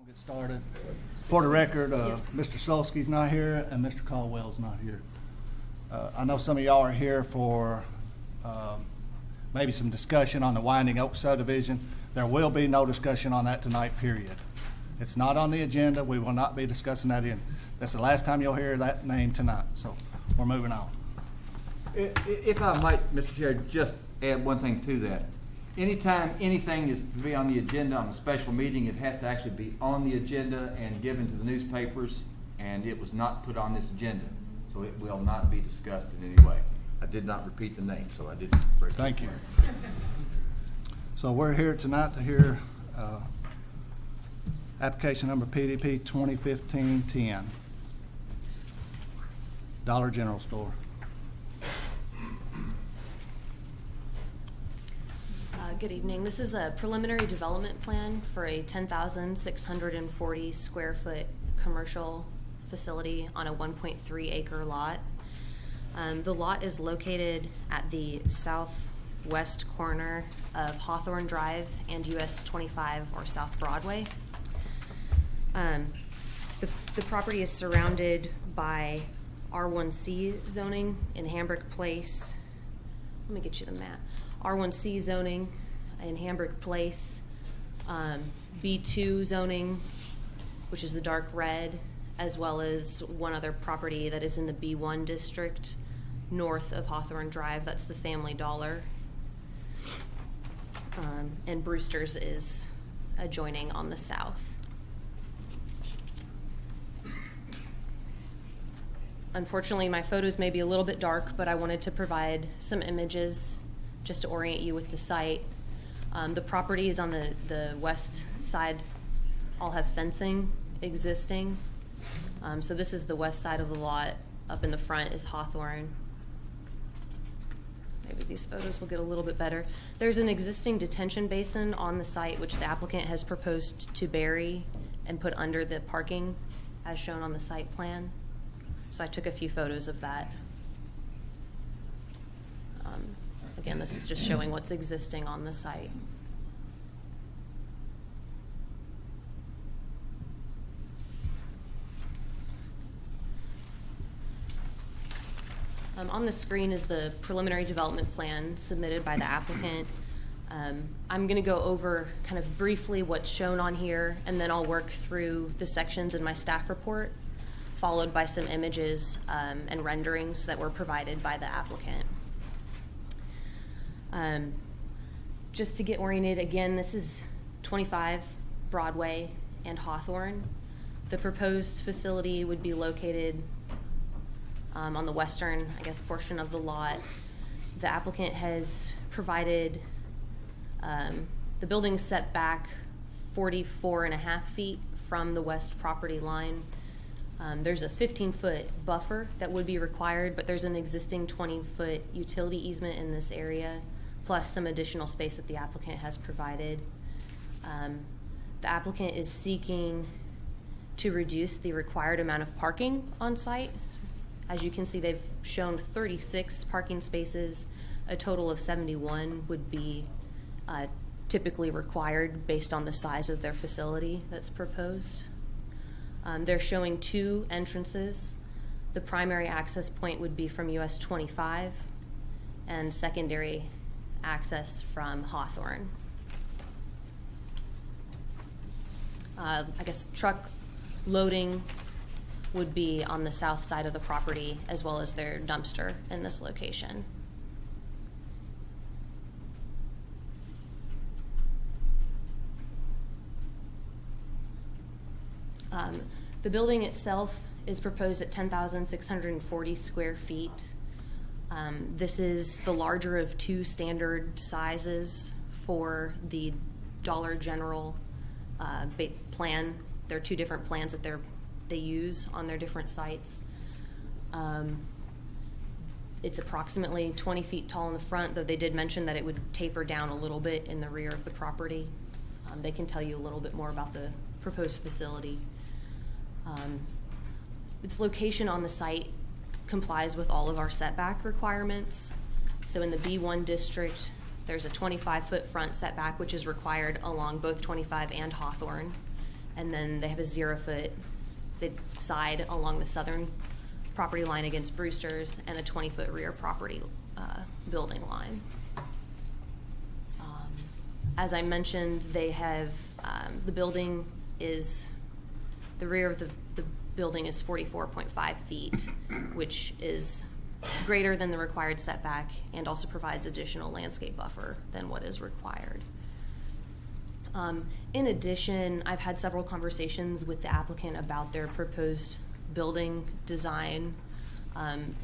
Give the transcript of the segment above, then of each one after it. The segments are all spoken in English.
Get started. For the record, Yes. Mr. Sulsky's not here and Mr. Caldwell's not here. I know some of y'all are here for maybe some discussion on the Winding Oak subdivision. There will be no discussion on that tonight, period. It's not on the agenda. We will not be discussing that in. That's the last time you'll hear that name tonight, so we're moving on. If I might, Mr. Chair, just add one thing to that. Anytime anything is to be on the agenda on a special meeting, it has to actually be on the agenda and given to the newspapers, and it was not put on this agenda, so it will not be discussed in any way. I did not repeat the name, so I didn't break it. Thank you. So we're here tonight to hear application number PDP 2015-10, Dollar General Store. Good evening. This is a preliminary development plan for a 10,640 square foot commercial facility on a 1.3 acre lot. The lot is located at the southwest corner of Hawthorne Drive and US 25 or South Broadway. The property is surrounded by R1C zoning in Hambrick Place. Let me get you the map. R1C zoning in Hambrick Place, B2 zoning, which is the dark red, as well as one other property that is in the B1 district north of Hawthorne Drive. That's the Family Dollar. And Brewster's is adjoining on the south. Unfortunately, my photos may be a little bit dark, but I wanted to provide some images just to orient you with the site. The properties on the west side all have fencing existing. So this is the west side of the lot. Up in the front is Hawthorne. Maybe these photos will get a little bit better. There's an existing detention basin on the site which the applicant has proposed to bury and put under the parking as shown on the site plan. So I took a few photos of that. Again, this is just showing what's existing on the site. On the screen is the preliminary development plan submitted by the applicant. I'm going to go over kind of briefly what's shown on here, and then I'll work through the sections in my staff report, followed by some images and renderings that were provided by the applicant. Just to get oriented, again, this is 25 Broadway and Hawthorne. The proposed facility would be located on the western, portion of the lot. The applicant has provided the building set back 44.5 feet from the west property line. There's a 15-foot buffer that would be required, but there's an existing 20-foot utility easement in this area, plus some additional space that the applicant has provided. The applicant is seeking to reduce the required amount of parking on site. As you can see, they've shown 36 parking spaces. A total of 71 would be typically required based on the size of their facility that's proposed. They're showing 2 entrances. The primary access point would be from US 25 and secondary access from Hawthorne. Truck loading would be on the south side of the property, as well as their dumpster in this location. The building itself is proposed at 10,640 square feet. This is the larger of 2 standard sizes for the Dollar General plan. There are 2 different plans that they use on their different sites. It's approximately 20 feet tall in the front, though they did mention that it would taper down a little bit in the rear of the property. They can tell you a little bit more about the proposed facility. Its location on the site complies with all of our setback requirements. So in the B1 district, there's a 25-foot front setback, which is required along both 25 and Hawthorne. and then they have a 0-foot side along the southern property line against Brewster's, and a 20-foot rear property building line. As I mentioned, they have, the rear of the building is 44.5 feet, which is greater than the required setback and also provides additional landscape buffer than what is required. In addition, I've had several conversations with the applicant about their proposed building design.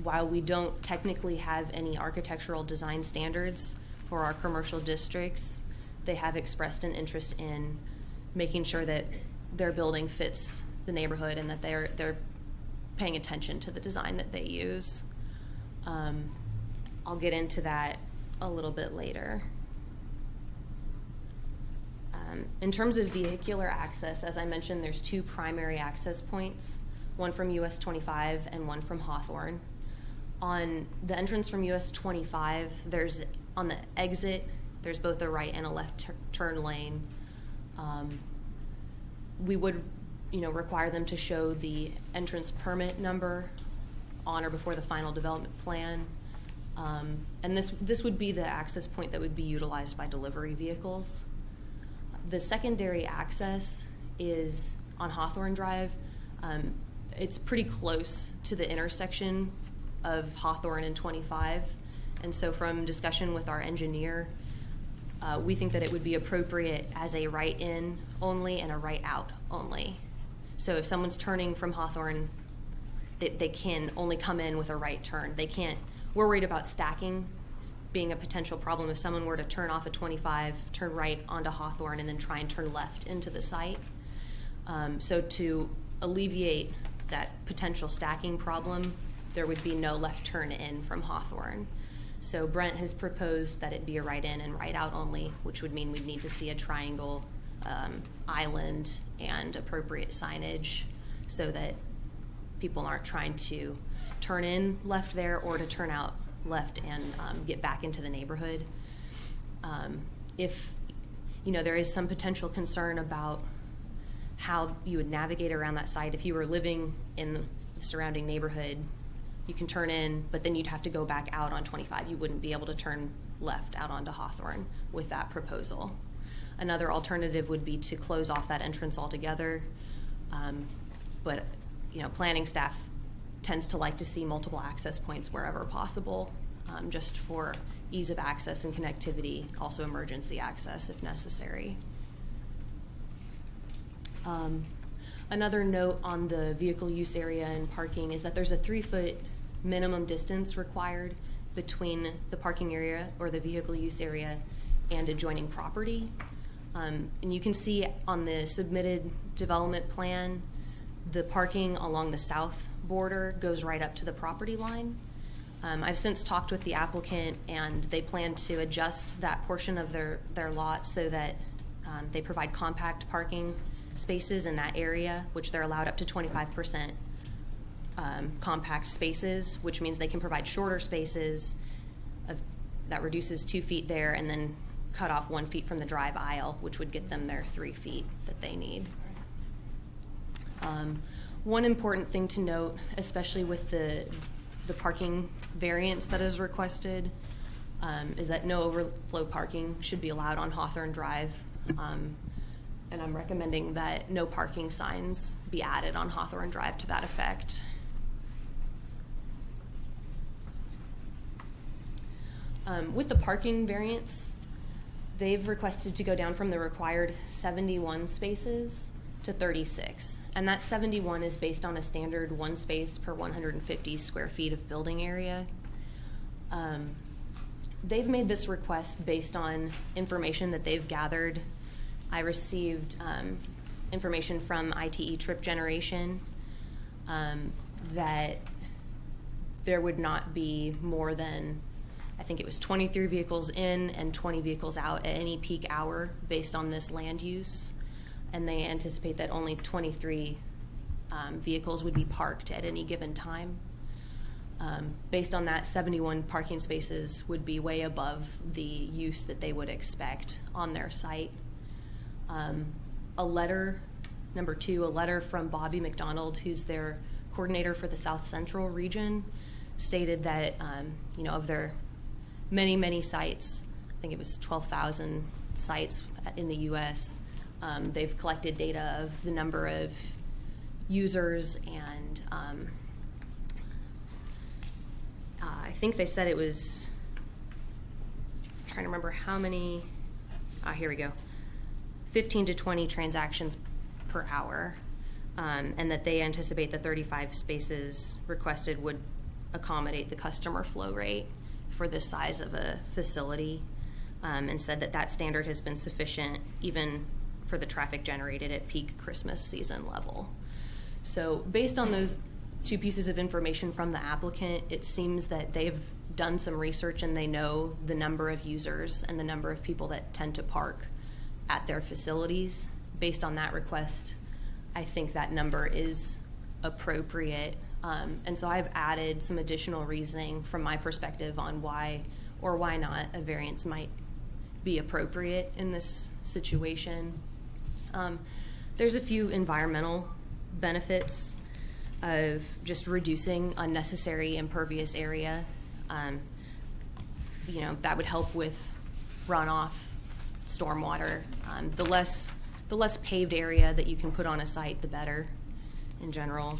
While we don't technically have any architectural design standards for our commercial districts, they have expressed an interest in making sure that their building fits the neighborhood and that they're paying attention to the design that they use. I'll get into that a little bit later. In terms of vehicular access, as I mentioned, there's two primary access points, one from US 25 and one from Hawthorne. On the entrance from US 25, on the exit, there's both a right and a left turn lane. We would, require them to show the entrance permit number on or before the final development plan. And this would be the access point that would be utilized by delivery vehicles. The secondary access is on Hawthorne Drive. It's pretty close to the intersection of Hawthorne and 25. And so from discussion with our engineer, we think that it would be appropriate as a right in only and a right out only. So if someone's turning from Hawthorne, they can only come in with a right turn. We're worried about stacking being a potential problem if someone were to turn off at 25, turn right onto Hawthorne, and then try and turn left into the site. So to alleviate that potential stacking problem, there would be no left turn in from Hawthorne. So Brent has proposed that it be a right in and right out only, which would mean we'd need to see a triangle, island, and appropriate signage so that people aren't trying to turn in left there or to turn out left and get back into the neighborhood. If there is some potential concern about how you would navigate around that site, if you were living in the surrounding neighborhood, you can turn in, but then you'd have to go back out on 25. You wouldn't be able to turn left out onto Hawthorne with that proposal. Another alternative would be to close off that entrance altogether, but planning staff tends to like to see multiple access points wherever possible, just for ease of access and connectivity, also emergency access if necessary. Another note on the vehicle use area and parking is that there's a 3-foot minimum distance required between the parking area or the vehicle use area and adjoining property. And you can see on the submitted development plan, the parking along the south border goes right up to the property line. I've since talked with the applicant, and they plan to adjust that portion of their lot so that they provide compact parking spaces in that area, which they're allowed up to 25% compact spaces, which means they can provide shorter spaces that reduces 2 feet there and then cut off 1 foot from the drive aisle, which would get them their 3 feet that they need. One important thing to note, especially with the parking variance that is requested, is that no overflow parking should be allowed on Hawthorne Drive. And I'm recommending that no parking signs be added on Hawthorne Drive to that effect. With the parking variance, they've requested to go down from the required 71 spaces to 36. And that 71 is based on a standard 1 space per 150 square feet of building area. They've made this request based on information that they've gathered. I received information from ITE Trip Generation that there would not be more than, I think it was 23 vehicles in and 20 vehicles out at any peak hour based on this land use. And they anticipate that only 23 vehicles would be parked at any given time. Based on that, 71 parking spaces would be way above the use that they would expect on their site. A letter Number 2, a letter from Bobby McDonald, who's their coordinator for the South Central region, stated that, of their many, many sites, I think it was 12,000 sites in the U.S., they've collected data of the number of users, and I think they said it was, I'm trying to remember how many, here we go, 15 to 20 transactions per hour, and that they anticipate the 35 spaces requested would accommodate the customer flow rate for this size of a facility, and said that that standard has been sufficient even for the traffic generated at peak Christmas season level. So based on those 2 pieces of information from the applicant, it seems that they've done some research and they know the number of users and the number of people that tend to park at their facilities. Based on that request, I think that number is appropriate. And so I've added some additional reasoning from my perspective on why or why not a variance might be appropriate in this situation. There's a few environmental benefits of just reducing unnecessary impervious area. That would help with runoff, stormwater. The less paved area that you can put on a site, the better in general.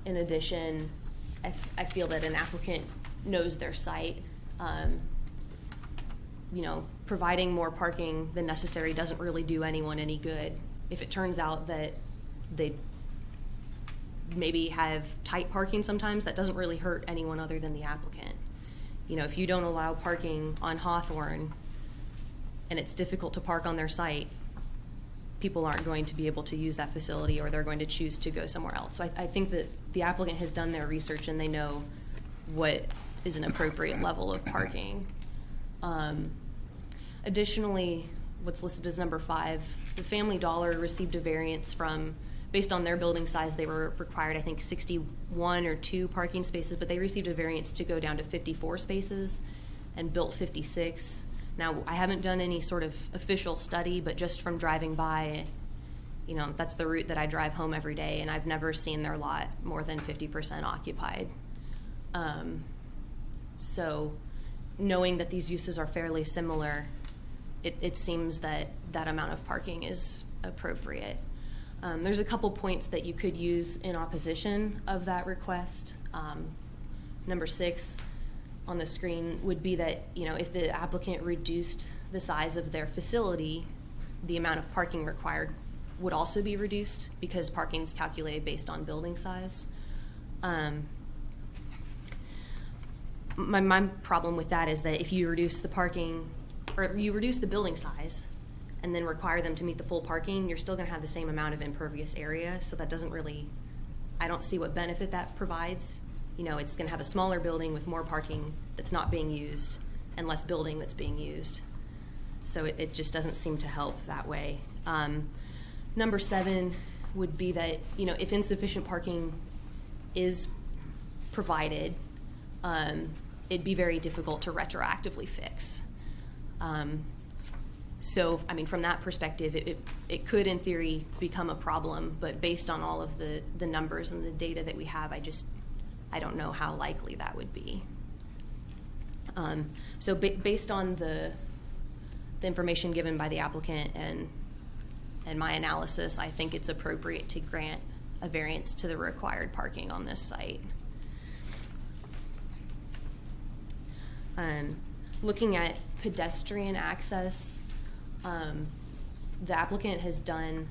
In addition, I feel that an applicant knows their site. Providing more parking than necessary doesn't really do anyone any good. If it turns out that they maybe have tight parking sometimes, that doesn't really hurt anyone other than the applicant. If you don't allow parking on Hawthorne and it's difficult to park on their site, people aren't going to be able to use that facility, or they're going to choose to go somewhere else. So I think that the applicant has done their research and they know what is an appropriate level of parking. Additionally, what's listed as number 5, the Family Dollar received a variance based on their building size, they were required, I think, 61 or 2 parking spaces, but they received a variance to go down to 54 spaces and built 56. Now, I haven't done any sort of official study, but just from driving by, that's the route that I drive home every day, and I've never seen their lot more than 50% occupied. So knowing that these uses are fairly similar, it seems that that amount of parking is appropriate. There's a couple points that you could use in opposition of that request. Number 6 on the screen would be that, if the applicant reduced the size of their facility, the amount of parking required would also be reduced because parking is calculated based on building size. My problem with that is that if you reduce the parking, or you reduce the building size and then require them to meet the full parking, you're still going to have the same amount of impervious area. So that doesn't really, I don't see what benefit that provides. It's going to have a smaller building with more parking that's not being used and less building that's being used. So it just doesn't seem to help that way. Number 7 would be that, if insufficient parking is provided, it'd be very difficult to retroactively fix. So, from that perspective, it could, in theory, become a problem, but based on all of the numbers and the data that we have, I don't know how likely that would be. So based on the information given by the applicant and my analysis, I think it's appropriate to grant a variance to the required parking on this site. Looking at pedestrian access, the applicant has done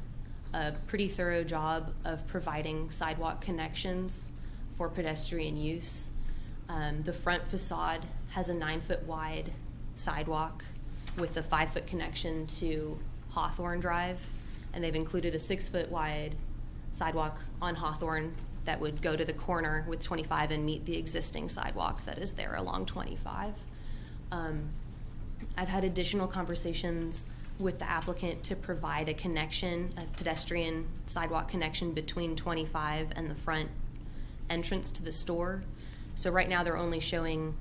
a pretty thorough job of providing sidewalk connections for pedestrian use. The front facade has a 9-foot wide sidewalk with a 5-foot connection to Hawthorne Drive, and they've included a 6-foot wide sidewalk on Hawthorne that would go to the corner with 25 and meet the existing sidewalk that is there along 25. I've had additional conversations with the applicant to provide a connection, a pedestrian sidewalk connection between 25 and the front entrance to the store. So right now they're only showing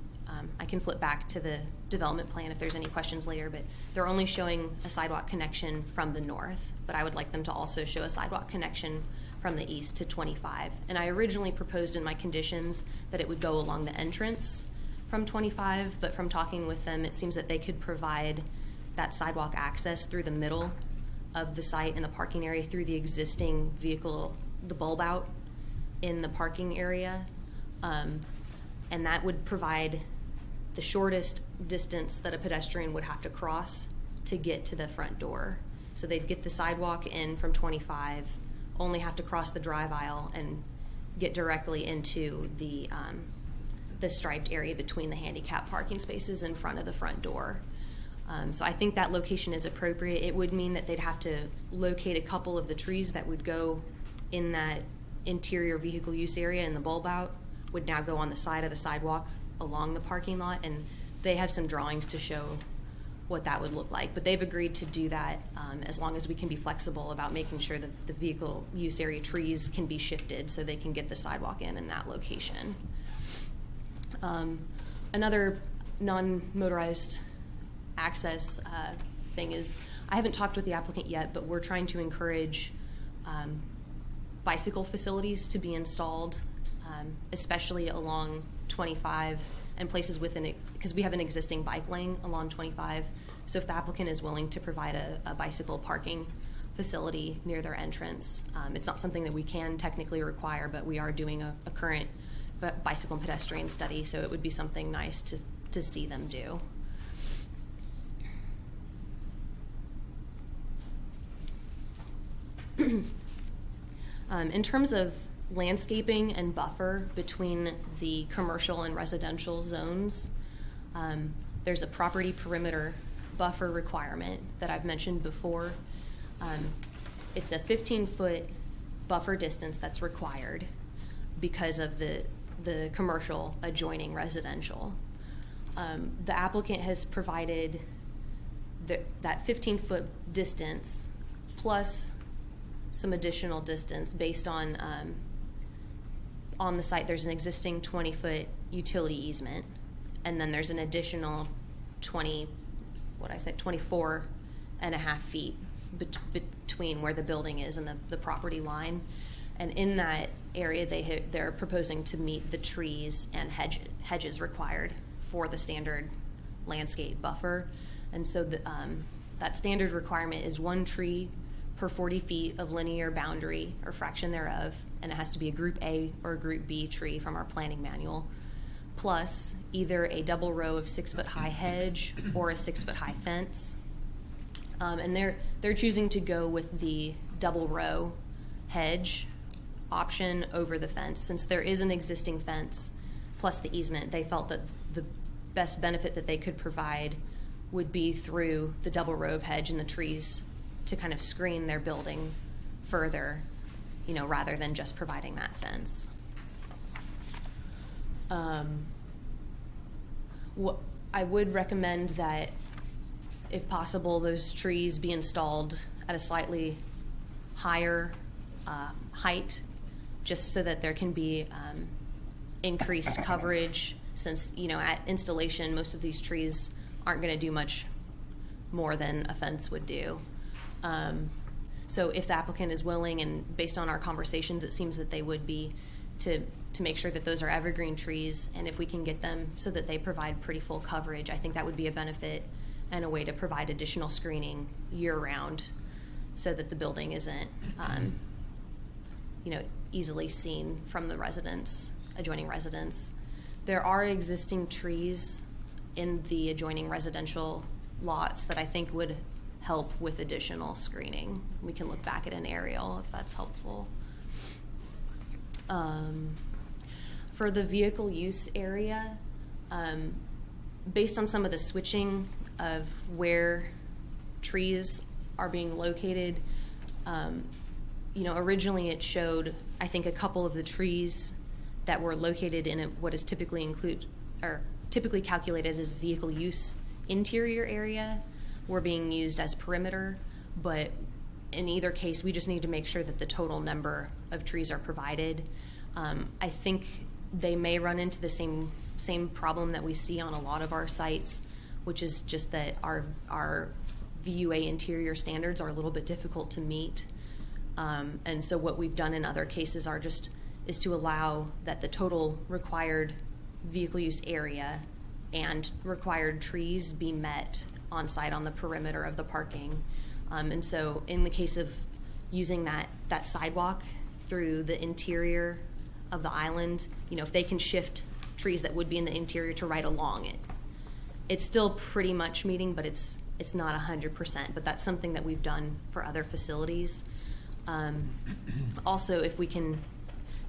I can flip back to the development plan if there's any questions later, but they're only showing a sidewalk connection from the north, but I would like them to also show a sidewalk connection from the east to 25. And I originally proposed in my conditions that it would go along the entrance from 25, but from talking with them, it seems that they could provide that sidewalk access through the middle of the site in the parking area through the existing vehicle, the bulb out in the parking area. And that would provide the shortest distance that a pedestrian would have to cross to get to the front door. So they'd get the sidewalk in from 25, only have to cross the drive aisle and get directly into the striped area between the handicap parking spaces in front of the front door. So I think that location is appropriate. It would mean that they'd have to locate a couple of the trees that would go in that interior vehicle use area, and the bulb out would now go on the side of the sidewalk along the parking lot, and they have some drawings to show what that would look like. But they've agreed to do that as long as we can be flexible about making sure that the vehicle use area trees can be shifted so they can get the sidewalk in that location. Another non-motorized access thing is, I haven't talked with the applicant yet, but we're trying to encourage bicycle facilities to be installed, especially along 25 and places within it, because we have an existing bike lane along 25. So if the applicant is willing to provide a bicycle parking facility near their entrance, it's not something that we can technically require, but we are doing a current bicycle and pedestrian study, so it would be something nice to see them do. In terms of landscaping and buffer between the commercial and residential zones, there's a property perimeter buffer requirement that I've mentioned before. It's a 15-foot buffer distance that's required because of the commercial adjoining residential. The applicant has provided that 15-foot distance plus some additional distance based on the site there's an existing 20-foot utility easement, and then there's an additional 24 and a half feet between where the building is and the property line. And in that area, they're proposing to meet the trees and hedges required for the standard landscape buffer. And so that standard requirement is 1 tree per 40 feet of linear boundary or fraction thereof, and it has to be a Group A or a Group B tree from our planning manual, plus either a double row of 6-foot-high hedge or a 6-foot-high fence. And they're choosing to go with the double row hedge option over the fence. Since there is an existing fence plus the easement, they felt that the best benefit that they could provide would be through the double row of hedge and the trees to kind of screen their building further, rather than just providing that fence. I would recommend that, if possible, those trees be installed at a slightly higher height, just so that there can be increased coverage, since at installation most of these trees aren't going to do much more than a fence would do. So if the applicant is willing, and based on our conversations it seems that they would be, to make sure that those are evergreen trees, and if we can get them so that they provide pretty full coverage, I think that would be a benefit and a way to provide additional screening year-round so that the building isn't easily seen from the adjoining residents. There are existing trees in the adjoining residential lots that I think would help with additional screening. We can look back at an aerial if that's helpful. For the vehicle use area, based on some of the switching of where trees are being located, originally it showed, I think, a couple of the trees that were located in what is typically calculated as vehicle use interior area were being used as perimeter, but in either case, we just need to make sure that the total number of trees are provided. I think they may run into the same problem that we see on a lot of our sites, which is just that our VUA interior standards are a little bit difficult to meet. And so what we've done in other cases is to allow that the total required vehicle use area and required trees be met on site on the perimeter of the parking. And so in the case of using that sidewalk through the interior of the island, if they can shift trees that would be in the interior to right along it, it's still pretty much meeting, but it's not 100%, but that's something that we've done for other facilities. Also,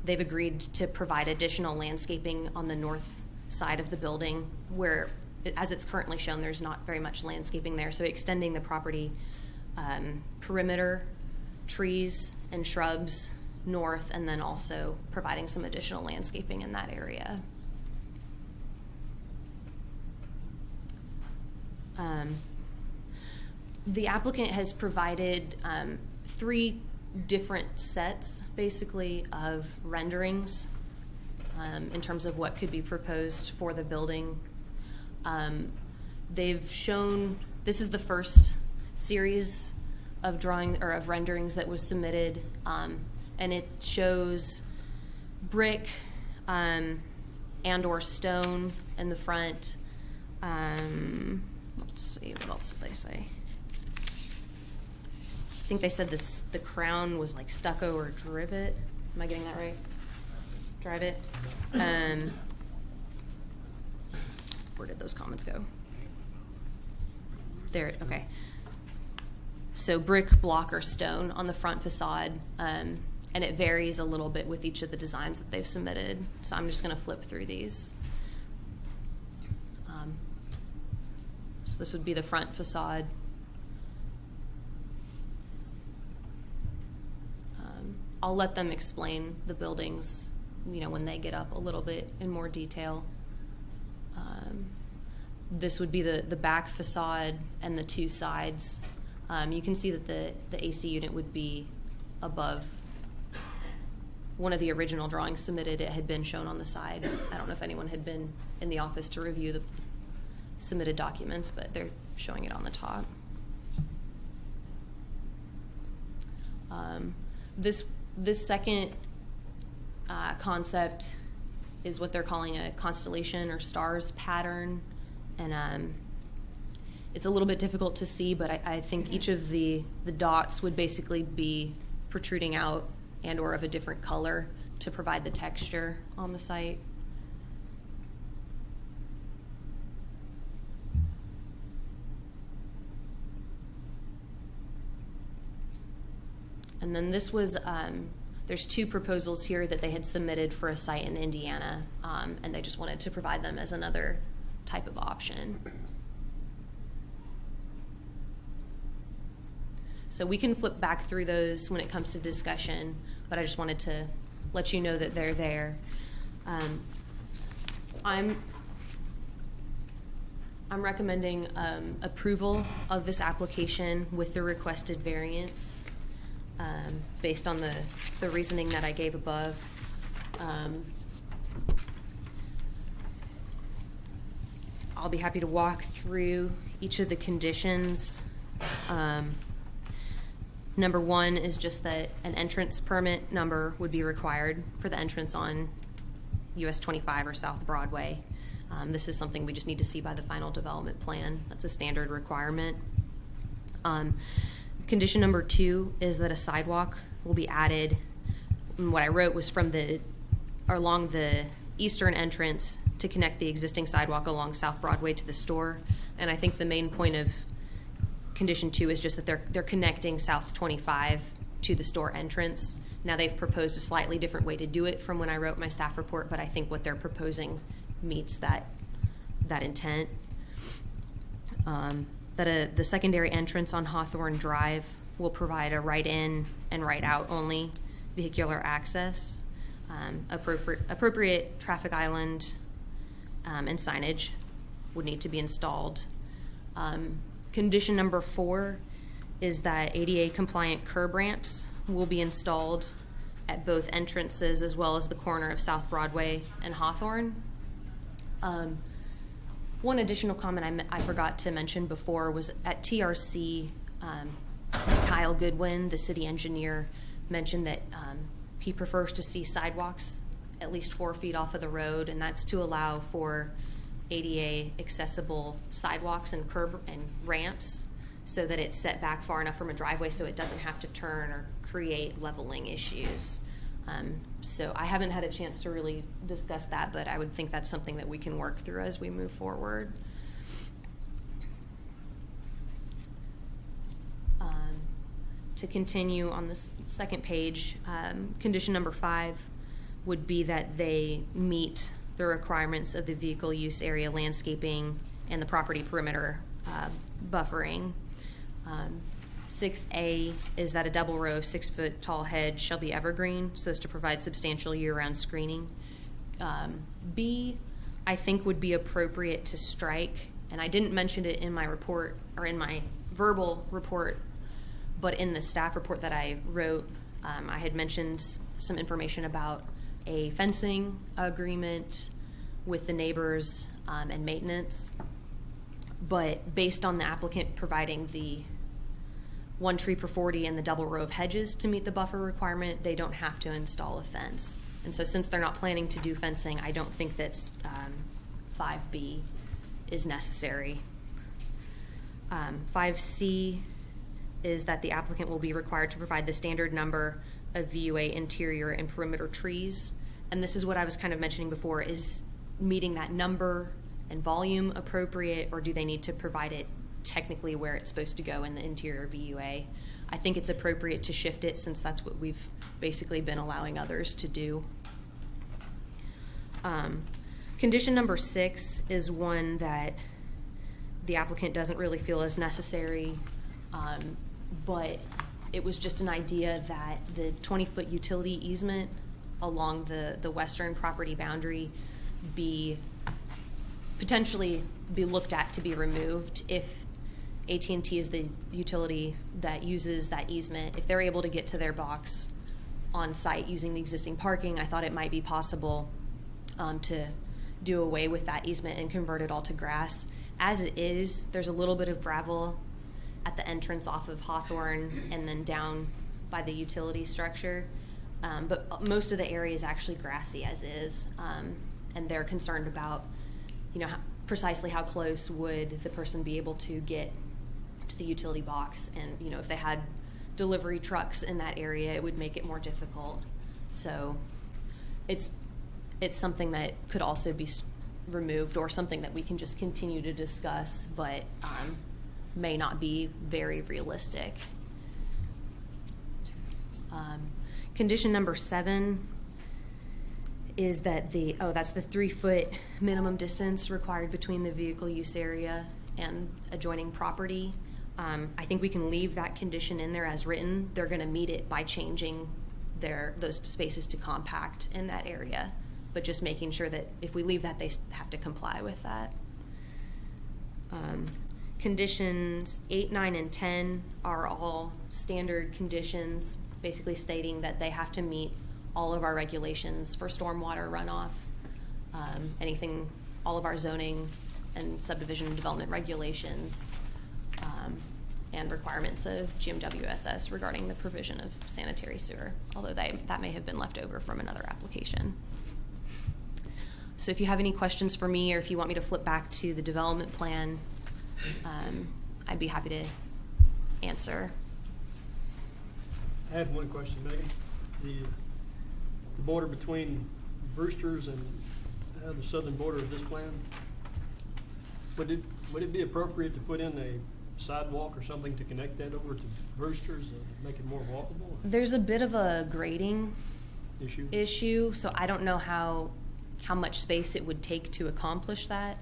they've agreed to provide additional landscaping on the north side of the building where, as it's currently shown, there's not very much landscaping there. So extending the property perimeter, trees and shrubs north, and then also providing some additional landscaping in that area. The applicant has provided 3 different sets, basically, of renderings in terms of what could be proposed for the building. They've shown, this is the first series of of renderings that was submitted, and it shows brick and or stone in the front. Let's see, what else did they say? I think they said the crown was like stucco or drivet. Am I getting that right? Drive it. Where did those comments go? There, okay. So brick, block, or stone on the front facade, and it varies a little bit with each of the designs that they've submitted. So I'm just going to flip through these. So this would be the front facade. I'll let them explain the buildings, when they get up a little bit in more detail. This would be the back facade and the 2 sides. You can see that the AC unit would be above. One of the original drawings submitted, it had been shown on the side. I don't know if anyone had been in the office to review the submitted documents, but they're showing it on the top. This second concept is what they're calling a constellation or stars pattern, and it's a little bit difficult to see, but I think each of the dots would basically be protruding out and or of a different color to provide the texture on the site. And then this was, there's 2 proposals here that they had submitted for a site in Indiana, and they just wanted to provide them as another type of option. So we can flip back through those when it comes to discussion, but I just wanted to let you know that they're there. I'm recommending approval of this application with the requested variance. Based on the reasoning that I gave above. I'll be happy to walk through each of the conditions. Number 1 is just that an entrance permit number would be required for the entrance on US 25 or South Broadway. This is something we just need to see by the final development plan. That's a standard requirement. Condition number 2 is that a sidewalk will be added. And what I wrote was along the eastern entrance to connect the existing sidewalk along South Broadway to the store. And I think the main point of condition 2 is just that they're connecting South 25 to the store entrance. Now they've proposed a slightly different way to do it from when I wrote my staff report, but I think what they're proposing meets that intent. The secondary entrance on Hawthorne Drive will provide a right-in and right-out only vehicular access. Appropriate traffic island and signage would need to be installed. Condition number 4 is that ADA-compliant curb ramps will be installed at both entrances as well as the corner of South Broadway and Hawthorne. One additional comment I forgot to mention before was at TRC, Kyle Goodwin, the city engineer, mentioned that he prefers to see sidewalks at least 4 feet off of the road, and that's to allow for ADA accessible sidewalks and curb and ramps so that it's set back far enough from a driveway so it doesn't have to turn or create leveling issues. So I haven't had a chance to really discuss that, but I would think that's something that we can work through as we move forward. To continue on this second page, condition number 5 would be that they meet the requirements of the vehicle use area landscaping and the property perimeter buffering. 6A is that a double row of 6-foot tall hedge shall be evergreen so as to provide substantial year-round screening. B, I think would be appropriate to strike, and I didn't mention it in my report or in my verbal report, but in the staff report that I wrote, I had mentioned some information about a fencing agreement with the neighbors and maintenance. But based on the applicant providing the 1 tree per 40 and the double row of hedges to meet the buffer requirement, they don't have to install a fence. And so since they're not planning to do fencing, I don't think that 5B is necessary. 5C is that the applicant will be required to provide the standard number of VUA interior and perimeter trees. And this is what I was kind of mentioning before, is meeting that number and volume appropriate, or do they need to provide it technically where it's supposed to go in the interior VUA? I think it's appropriate to shift it since that's what we've basically been allowing others to do. Condition number 6 is one that the applicant doesn't really feel is necessary, but it was just an idea that the 20-foot utility easement along the western property boundary potentially be looked at to be removed if AT&T is the utility that uses that easement. If they're able to get to their box on site using the existing parking, I thought it might be possible to do away with that easement and convert it all to grass. As it is, there's a little bit of gravel at the entrance off of Hawthorne and then down by the utility structure. But most of the area is actually grassy as is, and they're concerned about, precisely how close would the person be able to get to the utility box, and if they had delivery trucks in that area, it would make it more difficult. So it's something that could also be removed, or something that we can just continue to discuss, but may not be very realistic. Condition number 7 is that that's the 3-foot minimum distance required between the vehicle use area and adjoining property. I think we can leave that condition in there as written. They're going to meet it by changing those spaces to compact in that area, but just making sure that if we leave that, they have to comply with that. Conditions 8, 9, and 10 are all standard conditions, basically stating that they have to meet all of our regulations for stormwater runoff, all of our zoning and subdivision and development regulations, and requirements of GMWSS regarding the provision of sanitary sewer, although that may have been left over from another application. So if you have any questions for me, or if you want me to flip back to the development plan, I'd be happy to answer. I have one question, Megan. The border between Brewster's and the southern border of this plan, would it be appropriate to put in a sidewalk or something to connect that over to Brewster's and make it more walkable? There's a bit of a grading issue, so I don't know how much space it would take to accomplish that.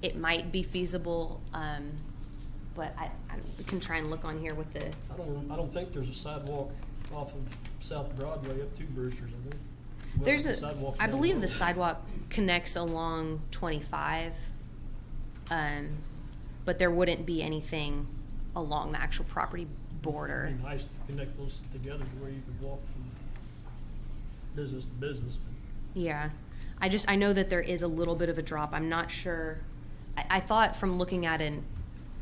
It might be feasible, but I can try and look on here with the. I don't think there's a sidewalk off of South Broadway up to Brewster's. I think. I believe the sidewalk connects along 25, but there wouldn't be anything along the actual property border. It'd be nice to connect those together to where you could walk from business to business. Yeah. I know that there is a little bit of a drop. I'm not sure. I thought from looking at an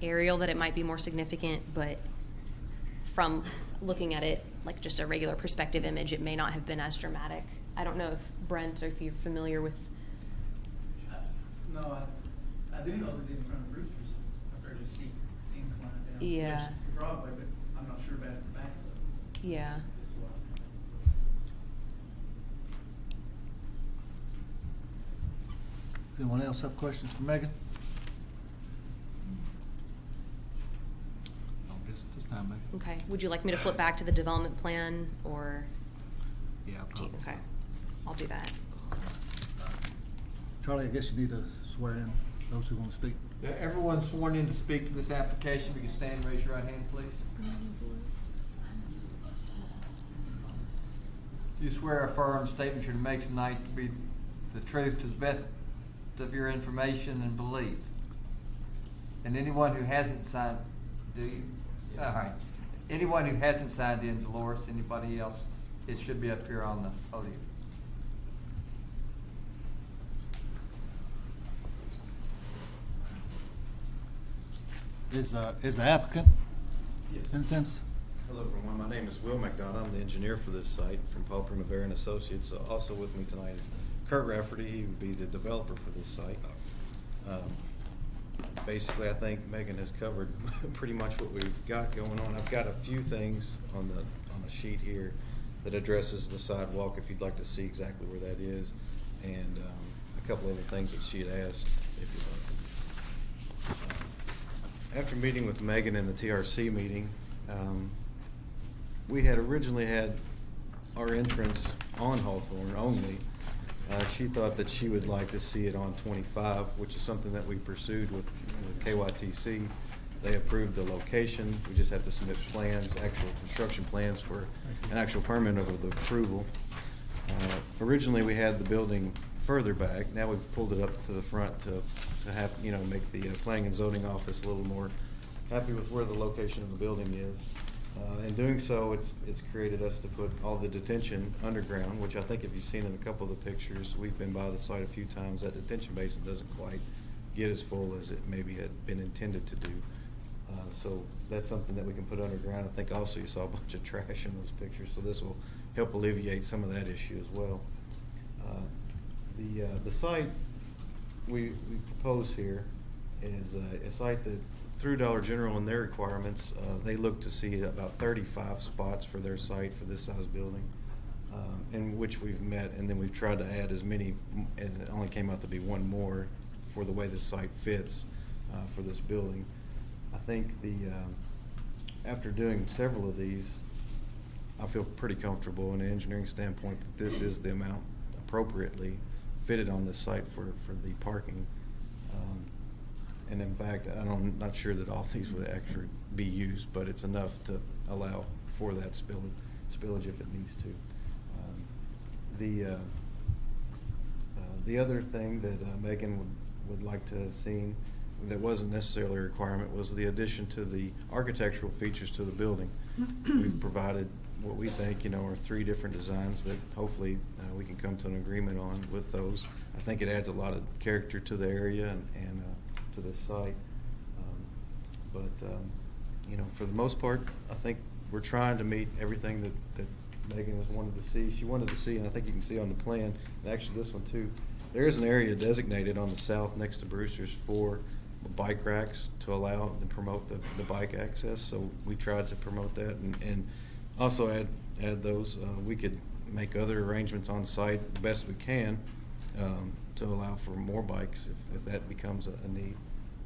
aerial that it might be more significant, but from looking at it like just a regular perspective image, it may not have been as dramatic. I don't know if Brent or if you're familiar with. No, I do know that in front of Brewster's, a fairly steep incline down. Yeah. Yes, Broadway, but I'm not sure about the back of it. Yeah. It's a lot. Does anyone else have questions for Megan? No, this time, Megan. Okay. Would you like me to flip back to the development plan or? Yeah, probably. Okay. I'll do that. Charlie, I guess you need to swear in those who want to speak. Yeah, everyone sworn in to speak to this application, we can stand and raise your right hand, please. Do you swear or affirm statements you're to make tonight to be the truth to the best of your information and belief? And anyone who hasn't signed, do you? All right. Anyone who hasn't signed in, Dolores, anybody else, it should be up here on the podium. Is the applicant Yes. in attendance? Hello, everyone. My name is Will McDonough. I'm the engineer for this site from Paul Primavera and Associates. Also with me tonight is Kurt Rafferty. He would be the developer for this site. Basically, I think Megan has covered pretty much what we've got going on. I've got a few things on the sheet here that addresses the sidewalk, if you'd like to see exactly where that is, and a couple other things that she had asked, if you'd like to. After meeting with Megan in the TRC meeting, we had originally had our entrance on Hawthorne only. She thought that she would like to see it on 25, which is something that we pursued with KYTC. They approved the location. We just have to submit plans, actual construction plans for an actual permit of the approval. Originally, we had the building further back. Now we've pulled it up to the front to have, make the planning and zoning office a little more happy with where the location of the building is. In doing so, it's created us to put all the detention underground, which I think if you've seen in a couple of the pictures, we've been by the site a few times, that detention basin doesn't quite get as full as it maybe had been intended to do. So that's something that we can put underground. I think also you saw a bunch of trash in those pictures, so this will help alleviate some of that issue as well. The site we propose here is a site that, through Dollar General and their requirements, they look to see about 35 spots for their site for this size building, in which we've met, and then we've tried to add as many, and it only came out to be one more for the way this site fits for this building. I think after doing several of these, I feel pretty comfortable in an engineering standpoint that this is the amount appropriately fitted on this site for the parking. And in fact, I'm not sure that all these would actually be used, but it's enough to allow for that spillage if it needs to. The other thing that Megan would like to have seen that wasn't necessarily a requirement was the addition to the architectural features to the building. We've provided what we think, are 3 different designs that hopefully we can come to an agreement on with those. I think it adds a lot of character to the area and to the site. For the most part, I think we're trying to meet everything that Megan has wanted to see. She wanted to see, and I think you can see on the plan, and actually this one too, there is an area designated on the south next to Brewster's for bike racks to allow and promote the bike access. So we tried to promote that and also add those. We could make other arrangements on site the best we can to allow for more bikes if that becomes a need.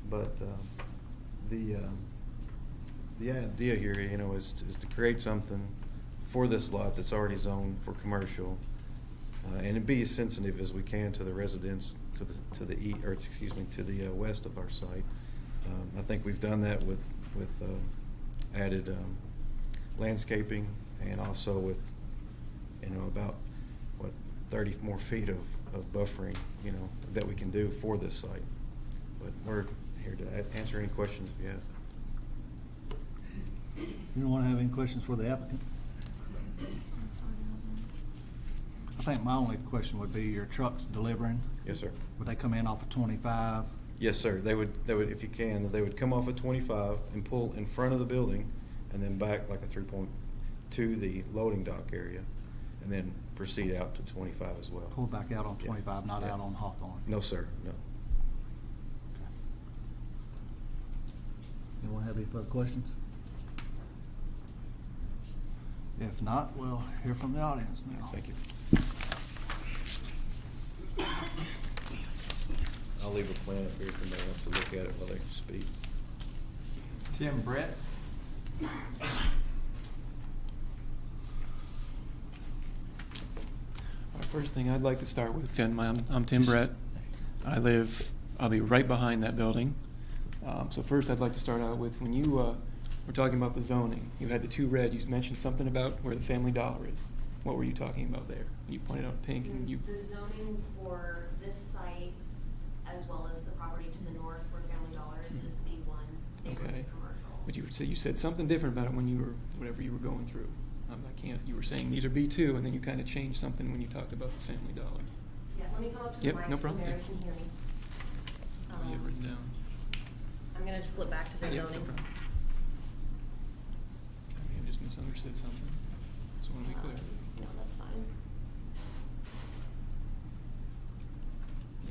But the idea here, is to create something for this lot that's already zoned for commercial, and be as sensitive as we can to the residents to the west of our site. I think we've done that with added landscaping, and also with about 30 more feet of buffering that we can do for this site. But we're here to answer any questions if you have. You don't want to have any questions for the applicant? I think my only question would be your trucks delivering. Yes, sir. Would they come in off of 25? Yes, sir. They would, if you can, they would come off at 25 and pull in front of the building and then back like a 3-point to the loading dock area and then proceed out to 25 as well. Pull back out on Yeah. 25, not Yeah. out on Hawthorne? No, sir, no. Anyone have any further questions? If not, we'll hear from the audience now. Thank you. I'll leave a plan up here for me wants to look at it while they speak. Tim Brett? First thing I'd like to start with, gentlemen, I'm Tim Brett. I'll be right behind that building. So first I'd like to start out with, when you were talking about the zoning, you had the two red, you mentioned something about where the Family Dollar is. What were you talking about there? You pointed out pink and you... The zoning for this site, as well as the property to the north where Family Dollar is B1 neighborhood Okay. commercial. But you said something different about it when you were, whatever you were going through. You were saying these are B2, and then you kind of changed something when you talked about the Family Dollar. Yeah, let me come up to the Yep, mic no so problem. Mary can hear me. What do you have written down? I'm gonna flip back to the Yep, no zoning. problem. I may have just misunderstood something. Just want to be clear. No, that's fine.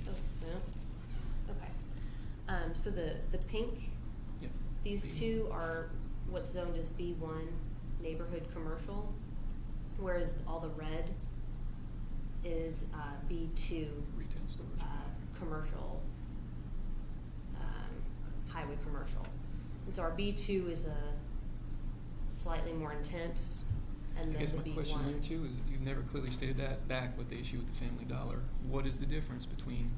Oh, no. Okay. So the pink, Yep. these B1. two are what's zoned as B1 neighborhood commercial, whereas all the red is B2 Retail stores. commercial, highway commercial. And so our B2 is a slightly more intense, and I then guess the my B1. question there too is that you've never clearly stated that back with the issue with the Family Dollar. What is the difference between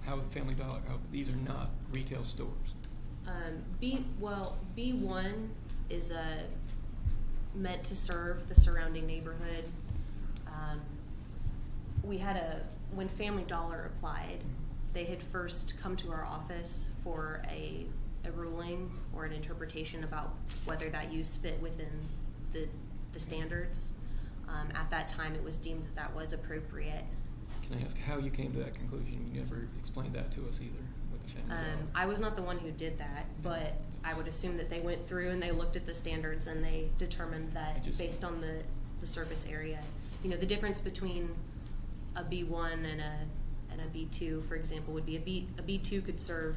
how the Family Dollar, how these are not retail stores? B1 is meant to serve the surrounding neighborhood. When Family Dollar applied, they had first come to our office for a ruling or an interpretation about whether that use fit within the standards. At that time, it was deemed that was appropriate. Can I ask how you came to that conclusion? You never explained that to us either with the Family Dollar. I was not the one who did that, but I would assume that they went through and they looked at the standards and they determined that based on the service area, the difference between a B1 and a B2, for example, would be a B2 could serve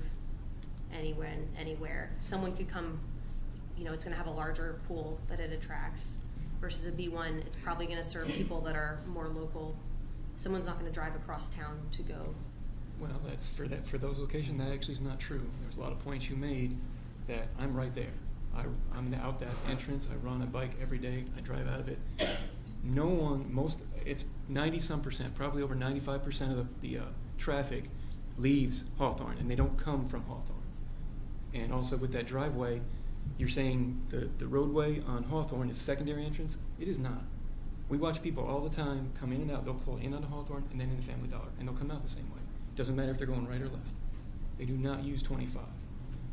anywhere. Someone could come, it's going to have a larger pool that it attracts, versus a B1, it's probably going to serve people that are more local. Someone's not going to drive across town to go. Well, that's for those locations, that actually is not true. There's a lot of points you made that I'm right there. I'm out that entrance. I run a bike every day. I drive out of it. It's 90-some%, probably over 95% of the traffic leaves Hawthorne, and they don't come from Hawthorne. And also with that driveway, you're saying the roadway on Hawthorne is secondary entrance. It is not. We watch people all the time come in and out. They'll pull in onto Hawthorne and then into Family Dollar, and they'll come out the same way. Doesn't matter if they're going right or left. They do not use 25.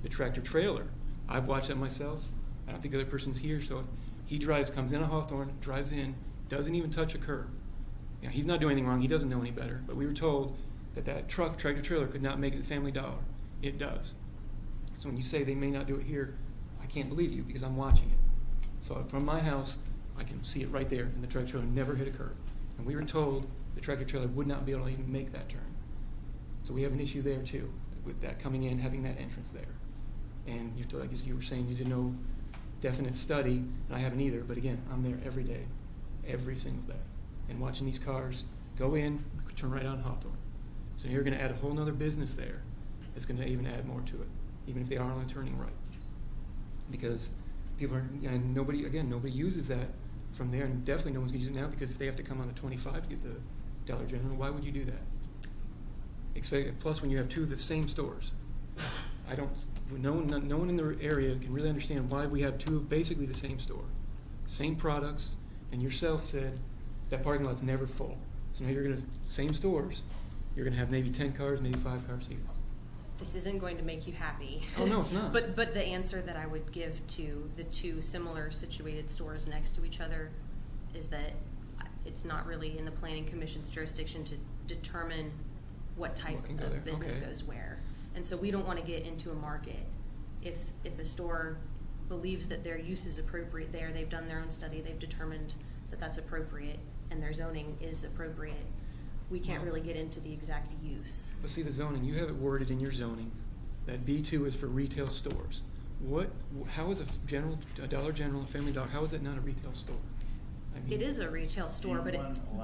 The tractor trailer, I've watched that myself. I don't think the other person's here, so he comes in on Hawthorne, drives in, doesn't even touch a curb. He's not doing anything wrong. He doesn't know any better. But we were told that tractor trailer could not make it to Family Dollar. It does. So when you say they may not do it here, I can't believe you because I'm watching it. So from my house, I can see it right there, and the tractor trailer never hit a curb. And we were told the tractor trailer would not be able to even make that turn. So we have an issue there too, with that coming in, having that entrance there. And I guess you were saying you did no definite study, and I haven't either, but again, I'm there every day, every single day, and watching these cars go in, turn right on Hawthorne. So you're going to add a whole nother business there that's going to even add more to it, even if they are only turning right. Because people are, and nobody uses that from there, and definitely no one's going to use it now because if they have to come on the 25 to get the Dollar General, why would you do that? Plus, when you have two of the same stores, no one in the area can really understand why we have two of basically the same store, same products, and yourself said that parking lot's never full. So now same stores, you're gonna have maybe 10 cars, maybe 5 cars here. This isn't going to make you happy. Oh, no, it's not. But the answer that I would give to the two similar situated stores next to each other is that It's not really in the planning commission's jurisdiction to determine what type What can go there, of business okay. goes where. And so we don't want to get into a market. If a store believes that their use is appropriate there, they've done their own study, they've determined that that's appropriate, and their zoning is appropriate, we can't really get into the exact use. But see, the zoning, you have it worded in your zoning that B2 is for retail stores. How is a Dollar General, a Family Dollar, how is it not a retail store? I mean, It is a retail store, but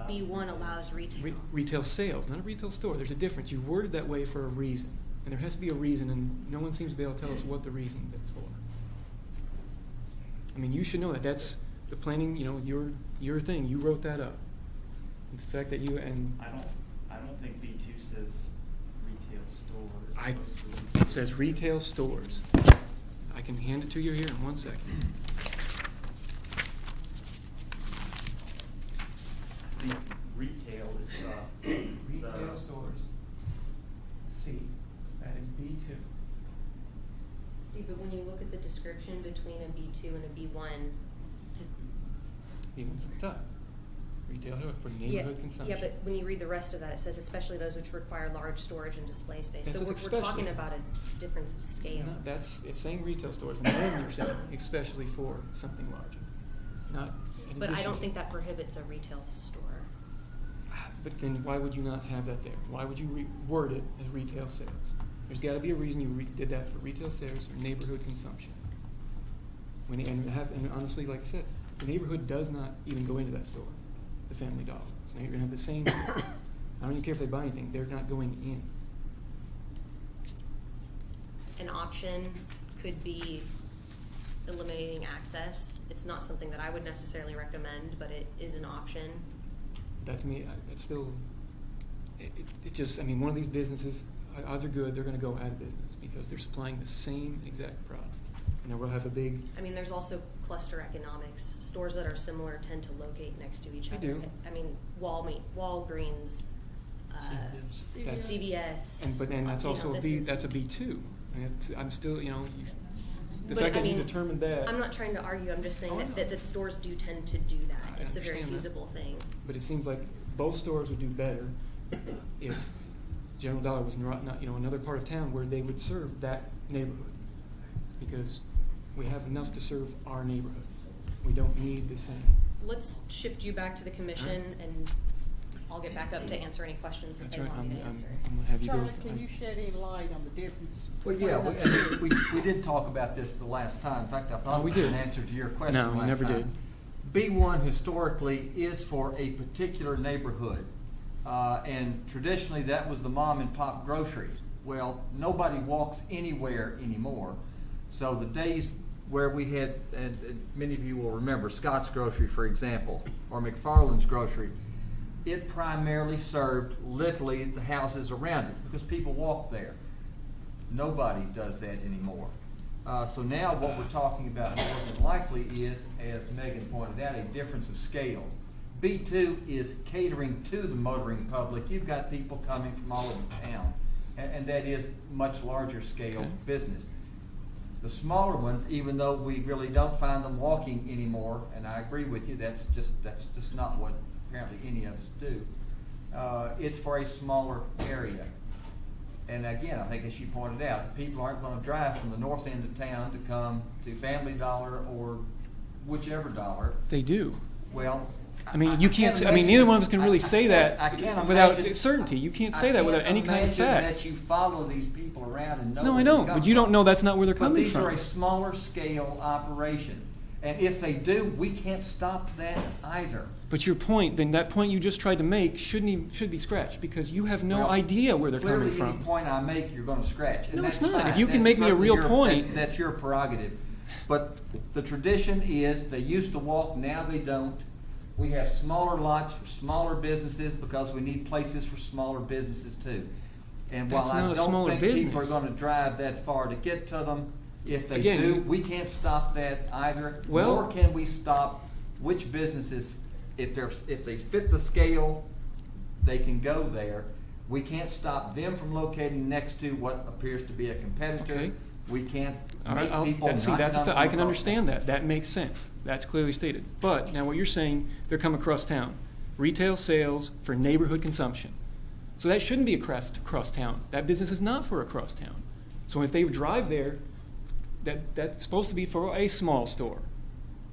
B1 allows retail. Retail sales, not a retail store. There's a difference. You worded that way for a reason. And there has to be a reason, and no one seems to be able to tell us what the reason is for. I mean, you should know that. That's the planning, your thing. You wrote that up. The fact that you, and I don't think B2 says retail stores. it says retail stores. I can hand it to you here in 1 second. I think retail is Retail stores. C. That is B2. See, but when you look at the description between a B2 and a B1, Even at the top. Retail for yeah, neighborhood consumption. yeah, but when you read the rest of that, it says especially those which require large storage and display space. It So says we're especially. talking about a difference of scale. No, it's saying retail stores, and then you're saying especially for something larger. Not in But I addition don't to. think that prohibits a retail store. But then why would you not have that there? Why would you word it as retail sales? There's got to be a reason you did that for retail sales or neighborhood consumption. And honestly, like I said, the neighborhood does not even go into that store, the Family Dollar. So now you're going to have the same store. I don't even care if they buy anything. They're not going in. An option could be eliminating access. It's not something that I would necessarily recommend, but it is an option. That's me. It's still. It just. I mean, one of these businesses, odds are good they're going to go out of business because they're supplying the same exact product. And then we'll have a big. I mean, there's also cluster economics. Stores that are similar tend to locate next to each They other. do. I mean, Walgreens, That's- CVS. But then that's you know, also a this B. is- That's a B2. I mean, I'm still. The But, fact I that you mean, determined that. I'm not trying to argue. I'm just saying Oh, I know. that stores do tend to do that. I It's a very understand that. feasible thing. But it seems like both stores would do better if General Dollar was not another part of town where they would serve that neighborhood, because we have enough to serve our neighborhood. We don't need the same. Let's shift you back to the commission, and I'll get back up to answer any questions that That's they right. want me to answer. I'm gonna have you Charlie, go. can you shed any light on the difference? Well, yeah, we did talk about this the last time. In fact, I thought Oh, we it was did. an answer to your question No, last we never time. did. B1 historically is for a particular neighborhood. And traditionally, that was the mom and pop grocery. Well, nobody walks anywhere anymore. So the days where we had, and many of you will remember, Scott's Grocery, for example, or McFarland's Grocery, it primarily served literally the houses around it because people walk there. Nobody does that anymore. So now what we're talking about more than likely is, as Megan pointed out, a difference of scale. B2 is catering to the motoring public. You've got people coming from all over town, and that is much larger scale Okay. business. The smaller ones, even though we really don't find them walking anymore, and I agree with you, that's just not what apparently any of us do. It's for a smaller area. And again, I think as you pointed out, people aren't going to drive from the north end of town to come to Family Dollar or whichever dollar. They do. Well, I mean, you can't. can't I mean, imagine- neither one of us can really say that I can't without imagine- certainty. You can't say that without any kind of I can't imagine facts. that you follow these people around and know No, where I they don't. come But you don't from. know that's not where they're But coming these from. are a smaller scale operation. And if they do, we can't stop that either. But your point, then that point you just tried to make, should be scratched because you have no Well, idea where they're coming Clearly, from. any point I make, you're going to scratch. And No, that's it's not. fine. If you can That's make me a certainly real your- point- That's your prerogative. But the tradition is they used to walk, now they don't. We have smaller lots for smaller businesses because we need places for smaller businesses too. And while That's I not a don't smaller think people are business. going to drive that far to get to them, if they Again, do, you- we can't stop that either. Well- Nor can we stop which businesses, if they fit the scale, they can go there. We can't stop them from locating next to what appears to be a competitor. Okay. We can't All right, make people see, not that's come from I can across understand town. that. That makes sense. That's clearly stated. But now what you're saying, they're coming across town. retail sales for neighborhood consumption. So that shouldn't be across town. That business is not for across town. So if they drive there, that's supposed to be for a small store.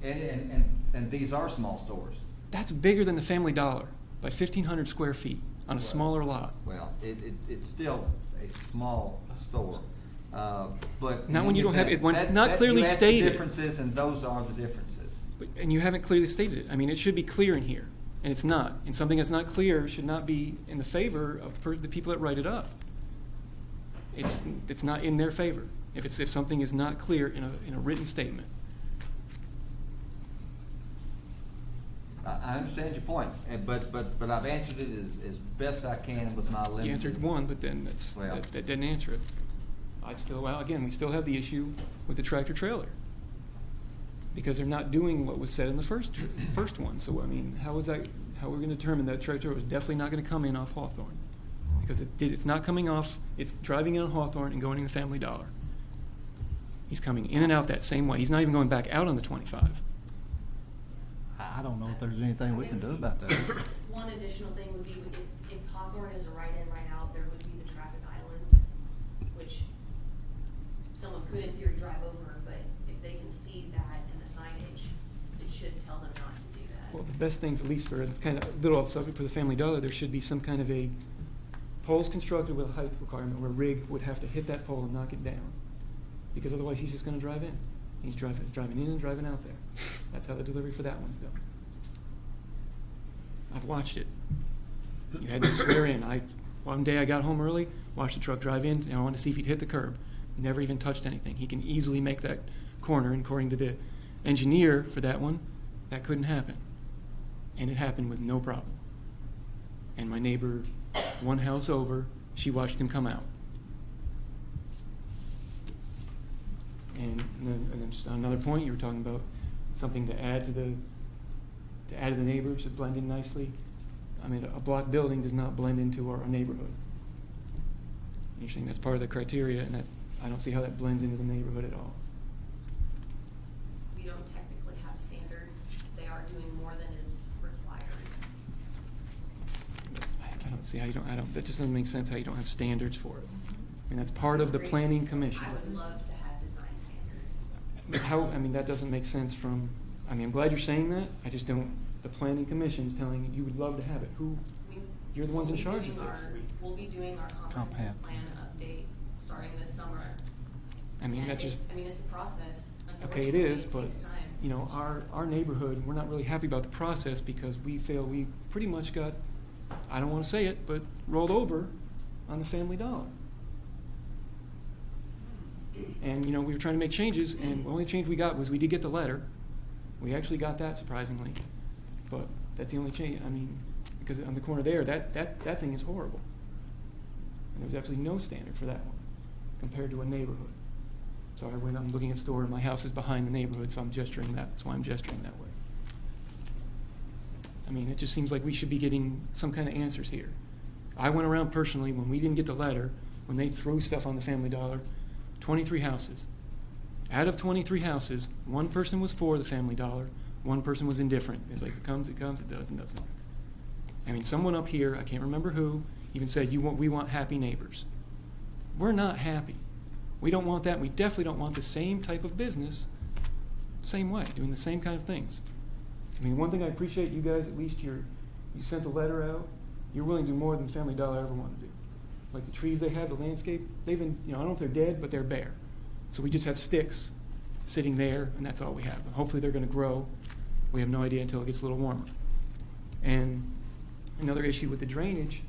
And these are small stores. That's bigger than the Family Dollar by 1,500 square feet on a smaller lot. Well, it's still a small store, but. Not when you don't have it, when it's that- not that- clearly you asked stated. the differences, and those are the differences. And you haven't clearly stated it. I mean, it should be clear in here, and it's not. And something that's not clear should not be in the favor of the people that write it up. It's not in their favor if something is not clear in a written statement. I understand your point, but I've answered it as best I can with my limited. You answered one, but then Well. that didn't answer it. Again, we still have the issue with the tractor trailer. Because they're not doing what was said in the first one. So, I mean, how are we going to determine that tractor trailer was definitely not going to come in off Hawthorne? Because it's not coming off, it's driving in on Hawthorne and going to the Family Dollar. He's coming in and out that same way. He's not even going back out on the 25. I don't know if there's anything we can do about that. One additional thing would be if Hawthorne is a right-in, right-out, there would be the traffic island, which someone could in theory drive over, but if they can see that in the signage, it should tell them not to do that. Well, the best thing, at least for, it's kind of a little off subject for the Family Dollar, there should be some kind of a poles constructed with a height requirement where a rig would have to hit that pole and knock it down. Because otherwise he's just going to drive in. He's driving in and driving out there. That's how the delivery for that one's done. I've watched it. You had to swear in. One day I got home early, watched the truck drive in, and I wanted to see if he'd hit the curb. Never even touched anything. He can easily make that corner, and according to the engineer for that one, that couldn't happen. And it happened with no problem. And my neighbor, one house over, she watched him come out. And then just on another point, you were talking about something to add to the neighbors to blend in nicely. I mean, a block building does not blend into our neighborhood. You're saying that's part of the criteria, and that I don't see how that blends into the neighborhood at all. We don't technically have standards. They are doing more than is required. I don't see how you don't. That just doesn't make sense how you don't have standards for it. I mean, that's part of the Agree. planning commission. I would love to have design standards. That doesn't make sense from, I'm glad you're saying that, I just don't, the planning commission's telling you would love to have it. You're the ones in charge of this. We'll be doing our comprehensive plan update starting this summer. It's a process. Okay, it is, Unfortunately, but, takes time. our neighborhood, we're not really happy about the process because we feel we pretty much got, I don't want to say it, but rolled over on the Family Dollar. And, we were trying to make changes, and the only change we got was we did get the letter. We actually got that, surprisingly. But that's the only change. Because on the corner there, that thing is horrible. And there was absolutely no standard for that one compared to a neighborhood. So I'm looking at store, and my house is behind the neighborhood, so I'm gesturing that. That's why I'm gesturing that way. It just seems like we should be getting some kind of answers here. I went around personally when we didn't get the letter, when they threw stuff on the Family Dollar, 23 houses. Out of 23 houses, one person was for the Family Dollar, one person was indifferent. It's like, it comes, it doesn't. Someone up here, I can't remember who, even said, we want happy neighbors. We're not happy. We don't want that. We definitely don't want the same type of business, same way, doing the same kind of things. One thing I appreciate, you guys, at least you sent the letter out. You're willing to do more than Family Dollar ever wanted to do. Like the trees they have, the landscape, they've been, I don't know if they're dead, but they're bare. So we just have sticks sitting there, and that's all we have. Hopefully they're going to grow. We have no idea until it gets a little warmer. And another issue with the drainage,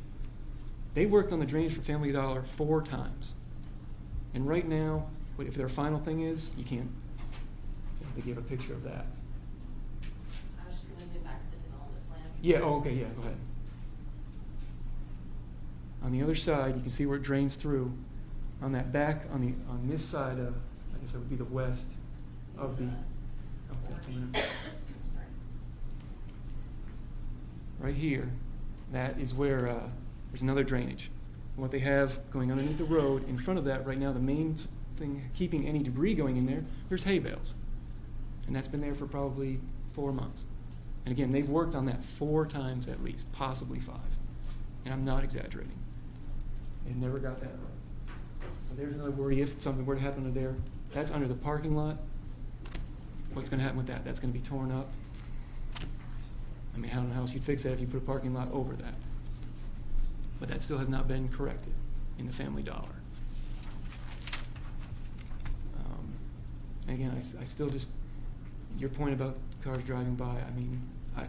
they worked on the drainage for Family Dollar 4 times. And right now, if their final thing is, you can't, they gave a picture of that. I was just going to zoom back to the development plan. Yeah, okay, yeah, go ahead. On the other side, you can see where it drains through. On that back, on this side, I guess that would be the west of the. Sorry. Right here, that is where there's another drainage. What they have going underneath the road, in front of that right now, the main thing keeping any debris going in there's hay bales. And that's been there for probably 4 months. And again, they've worked on that 4 times at least, possibly 5. And I'm not exaggerating. They never got that right. So there's another worry if something were to happen to there. That's under the parking lot. What's going to happen with that? That's going to be torn up. I mean, I don't know how else you'd fix that if you put a parking lot over that. But that still has not been corrected in the Family Dollar. Again, I still just, your point about cars driving by, I mean, I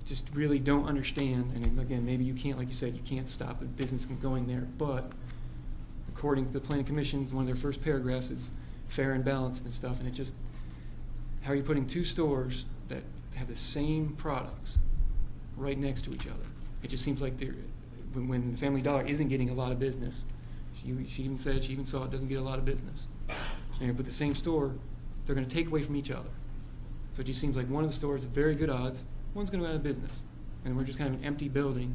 just really don't understand. And again, maybe you can't, like you said, you can't stop a business from going there. But according to the Planning Commission, one of their first paragraphs is fair and balanced and stuff. And it just, how are you putting 2 stores that have the same products right next to each other? It just seems like they're, when the Family Dollar isn't getting a lot of business, she even said, she even saw it doesn't get a lot of business. So you put the same store, they're going to take away from each other. So it just seems like one of the stores have very good odds, one's going to go out of business. And we're just kind of an empty building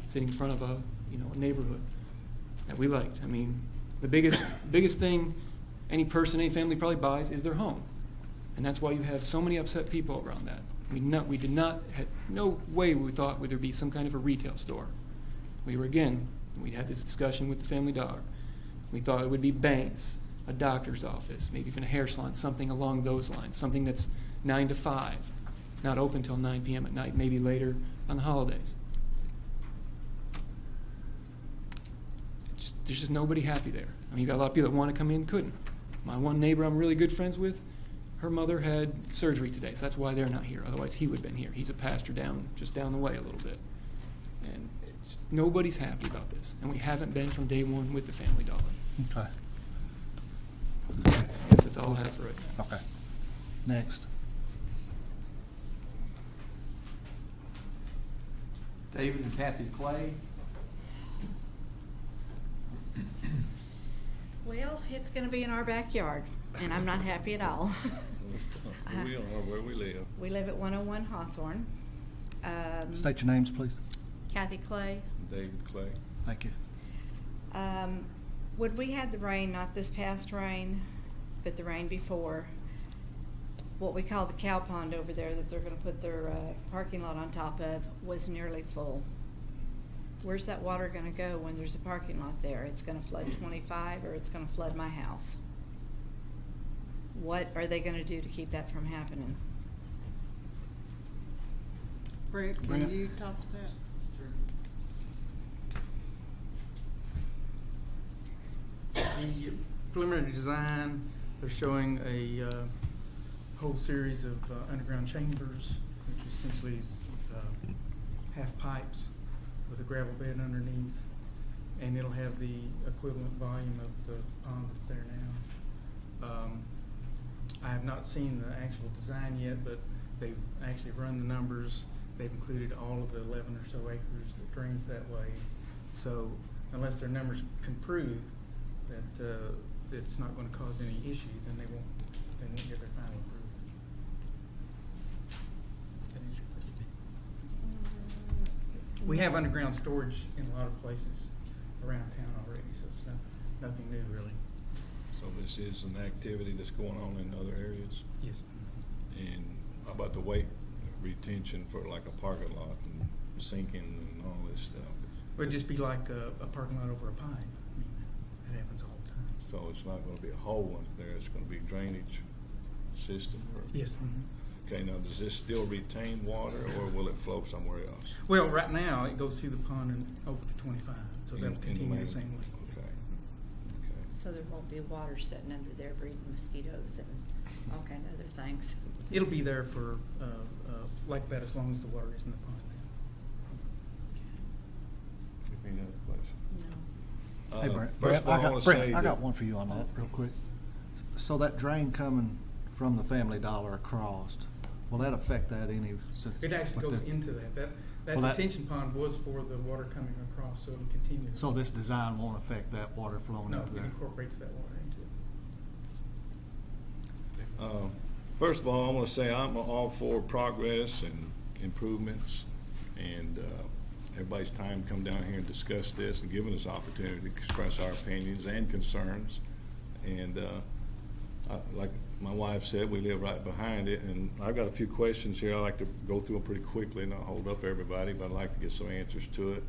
sitting in front of a neighborhood that we liked. I mean, the biggest thing any person, any family probably buys is their home. And that's why you have so many upset people around that. We did not, had no way we thought would there be some kind of a retail store. We had this discussion with the Family Dollar. We thought it would be banks, a doctor's office, maybe even a hair salon, something along those lines, something that's 9 to 5, not open till 9 p.m. at night, maybe later on the holidays. There's just nobody happy there. I mean, you got a lot of people that want to come in, couldn't. My one neighbor I'm really good friends with, her mother had surgery today, so that's why they're not here. Otherwise, he would have been here. He's a pastor just down the way a little bit. And nobody's happy about this, and we haven't been from day one with the Family Dollar. Okay. I guess that's all I have for right now. Okay. Next. David and Kathy Clay. Well, it's gonna be in our backyard, and I'm not happy at all. We are where we live. We live at 101 Hawthorne. State your names, please. Kathy Clay. David Clay. Thank you. When we had the rain, not this past rain, but the rain before, what we call the cow pond over there that they're gonna put their parking lot on top of was nearly full. Where's that water gonna go when there's a parking lot there? It's gonna flood 25 or it's gonna flood my house. What are they gonna do to keep that from happening? Brent, Brent? can you talk to that? The preliminary design, they're showing a whole series of underground chambers, which essentially is half pipes with a gravel bed underneath, and it'll have the equivalent volume of the pond that's there now. I have not seen the actual design yet, but they've actually run the numbers. They've included all of the 11 or so acres that drains that way. So unless their numbers can prove that it's not going to cause any issue, then they won't get their final approval. That answer your question? We have underground storage in a lot of places around town already, so it's nothing new really. So this is an activity that's going on in other areas? Yes. And how about the weight retention for like a parking lot and sinking and all this stuff? It would just be like a parking lot over a pipe. I mean, that happens all the time. So it's not going to be a hole in there, it's going to be drainage system? Or? Yes. Mm-hmm. Okay, now does this still retain water or will it flow somewhere else? Well, right now it goes through the pond and over to 25, so that'll continue the same way. Okay. So there won't be water sitting under there breeding mosquitoes and all kind of other things. It'll be there for like about as long as the water is in the pond now. Any other questions? No. Hey, Brent. First of all, I want to say I got that- one for you on that, real quick. So that drain coming from the Family Dollar across, will that affect that any? It actually goes into that. That Well, that- detention pond was for the water coming across, so it'll continue. So this design won't affect that water flowing No, into it there? incorporates that water into it. First of all, I want to say I'm all for progress and improvements, and everybody's time to come down here and discuss this and giving us opportunity to express our opinions and concerns. And Like my wife said, we live right behind it, and I've got a few questions here. I like to go through them pretty quickly, not hold up everybody, but I'd like to get some answers to it.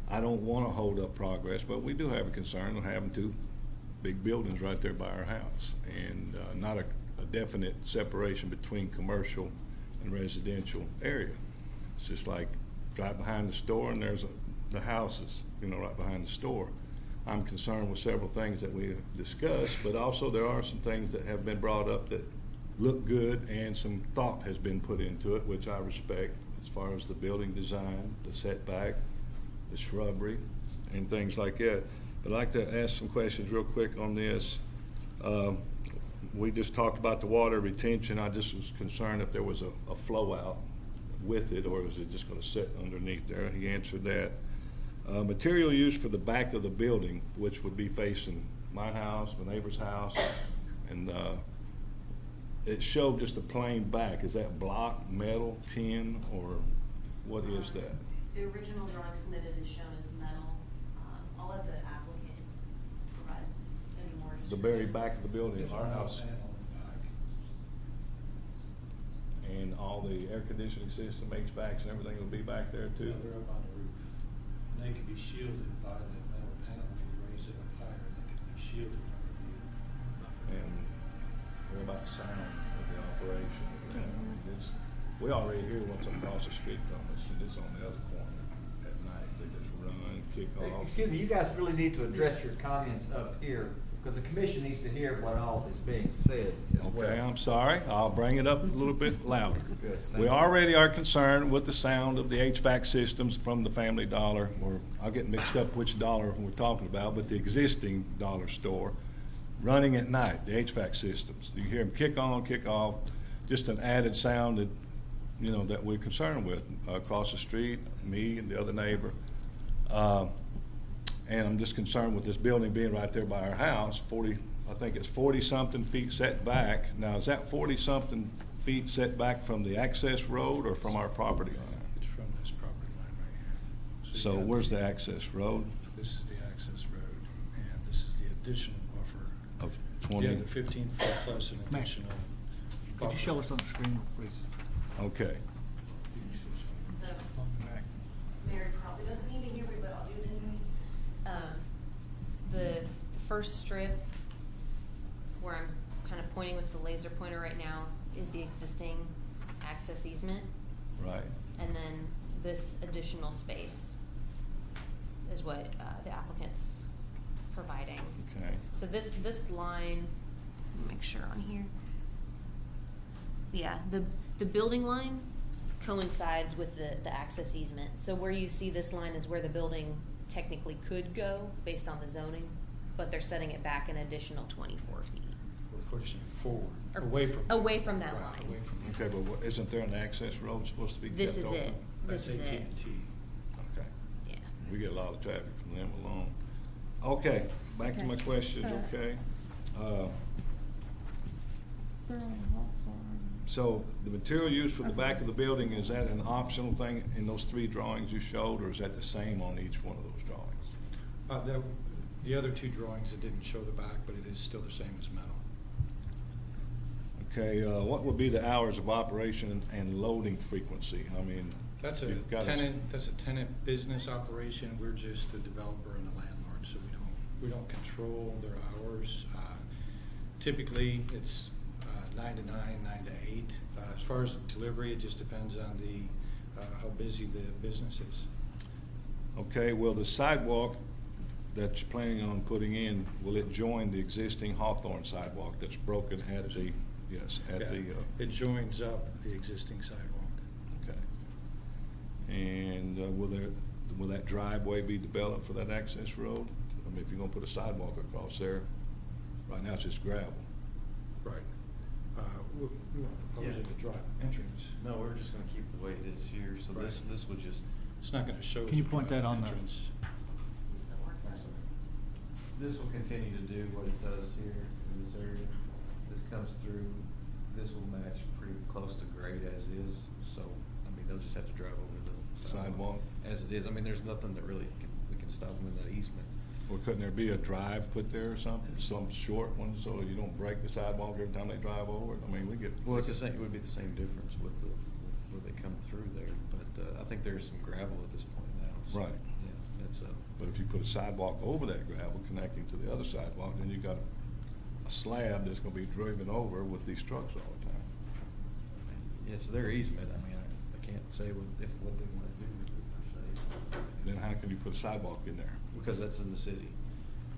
I don't want to hold up progress, but we do have a concern of having two big buildings right there by our house, and not a definite separation between commercial and residential area. It's just like drive behind the store, and there's the houses, right behind the store. I'm concerned with several things that we discussed, but also there are some things that have been brought up that look good, and some thought has been put into it, which I respect, as far as the building design, the setback, the shrubbery, and things like that. But I'd like to ask some questions real quick on this. We just talked about the water retention. I just was concerned if there was a flow out with it, or was it just going to sit underneath there? He answered that. Material used for the back of the building, which would be facing my house, my neighbor's house, and it showed just a plain back. Is that block, metal, tin, or what is that? The original drawing submitted is shown as metal. I'll let the applicant provide any more. The very back of the building is our house. And all the air conditioning system, HVACs, and everything will be back there too? They're up on the roof. And they can be shielded by the metal panel. When you raise it up higher, they can be shielded underneath. And what about sound of the operation? We already hear what's across the street from us, and it's on the other corner at night. They just run, kick off. Excuse me, you guys really need to address your comments up here, because the commission needs to hear what all is being said as well. Okay, I'm sorry. I'll bring it up a little bit louder. Good. We already are concerned with the sound of the HVAC systems from the Family Dollar, or I'll get mixed up which dollar we're talking about, but the existing dollar store running at night, the HVAC systems. You hear them kick on, kick off, just an added sound that, that we're concerned with across the street, me and the other neighbor. And I'm just concerned with this building being right there by our house, I think it's 40-something feet set back. Now, is that 40-something feet set back from the access road or from our property line? It's from this property line right here. So you got where's the access road? This is the access road, and this is the additional buffer. Of 20? Yeah, the 15-foot plus an Matt, additional. Could you buffer. show us on the screen, please? Okay. So, Mary probably doesn't need to hear me, but I'll do it anyways. The first strip, where I'm kind of pointing with the laser pointer right now, is the existing access easement. Right. And then this additional space is what the applicant's providing. Okay. So this line, let me make sure on here. Yeah, the building line coincides with the access easement. So where you see this line is where the building technically could go based on the zoning, but they're setting it back an additional 24 feet. We're pushing it forward, Or away from that right, line. Away from Okay, but isn't there an access road supposed to be kept This is open? it. This That's is it. AT&T. Okay. Yeah. We get a lot of traffic from them alone. Okay, back to my questions, okay? So the material used for the back of the building, is that an optional thing in those three drawings you showed, or is that the same on each one of those drawings? The other two drawings, it didn't show the back, but it is still the same as metal. Okay, what would be the hours of operation and loading frequency? I mean, That's a you've got tenant business operation. We're just the developer and the landlord, so we don't control their hours. Typically, it's 9 to 9, 9 to 8. As far as delivery, it just depends on how busy the business is. Okay, will the sidewalk that you're planning on putting in, will it join the existing Hawthorne sidewalk that's broken at the, It joins up the existing sidewalk. Okay. And will that driveway be developed for that access road? I mean, if you're gonna put a sidewalk across there, right now it's just gravel. Right. We want to propose Yeah. it to drive entrance. No, we're just gonna keep the way it is here, so Right. this would just, It's not going to show. Can you the point drive that on the- entrance. Is the work done? this will continue to do what it does here in this area. This comes through, this will match pretty close to grade as is, so, I mean, they'll just have to drive over the Sidewalk. as it is. I mean, there's nothing that really we can stop them in that easement. Or couldn't there be a drive put there or something, some short one, so you don't break the sidewalk every time they drive over it? I mean, we get. Well, it's the same, it would be the same difference with the, where they come through there, but, I think there's some gravel at this point now. So, Right. Yeah, that's But if you put a sidewalk over that gravel connecting to the other sidewalk, then you got a slab that's gonna be driven over with these trucks all the time. it's their easement. I mean, I can't say what they wanna do with it per se. Then how can you put a sidewalk in there? Because that's in the city.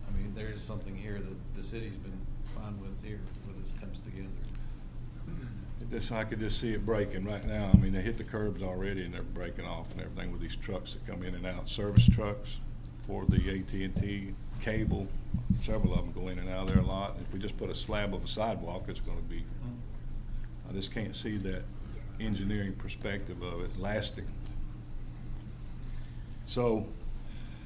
I mean, there is something here that the city's been fine with here when this comes together. I could just see it breaking right now. I mean, they hit the curbs already and they're breaking off and everything with these trucks that come in and out, service trucks for the AT&T cable. Several of them go in and out of there a lot. If we just put a slab of a sidewalk, it's gonna be, I just can't see that engineering perspective of it lasting. So,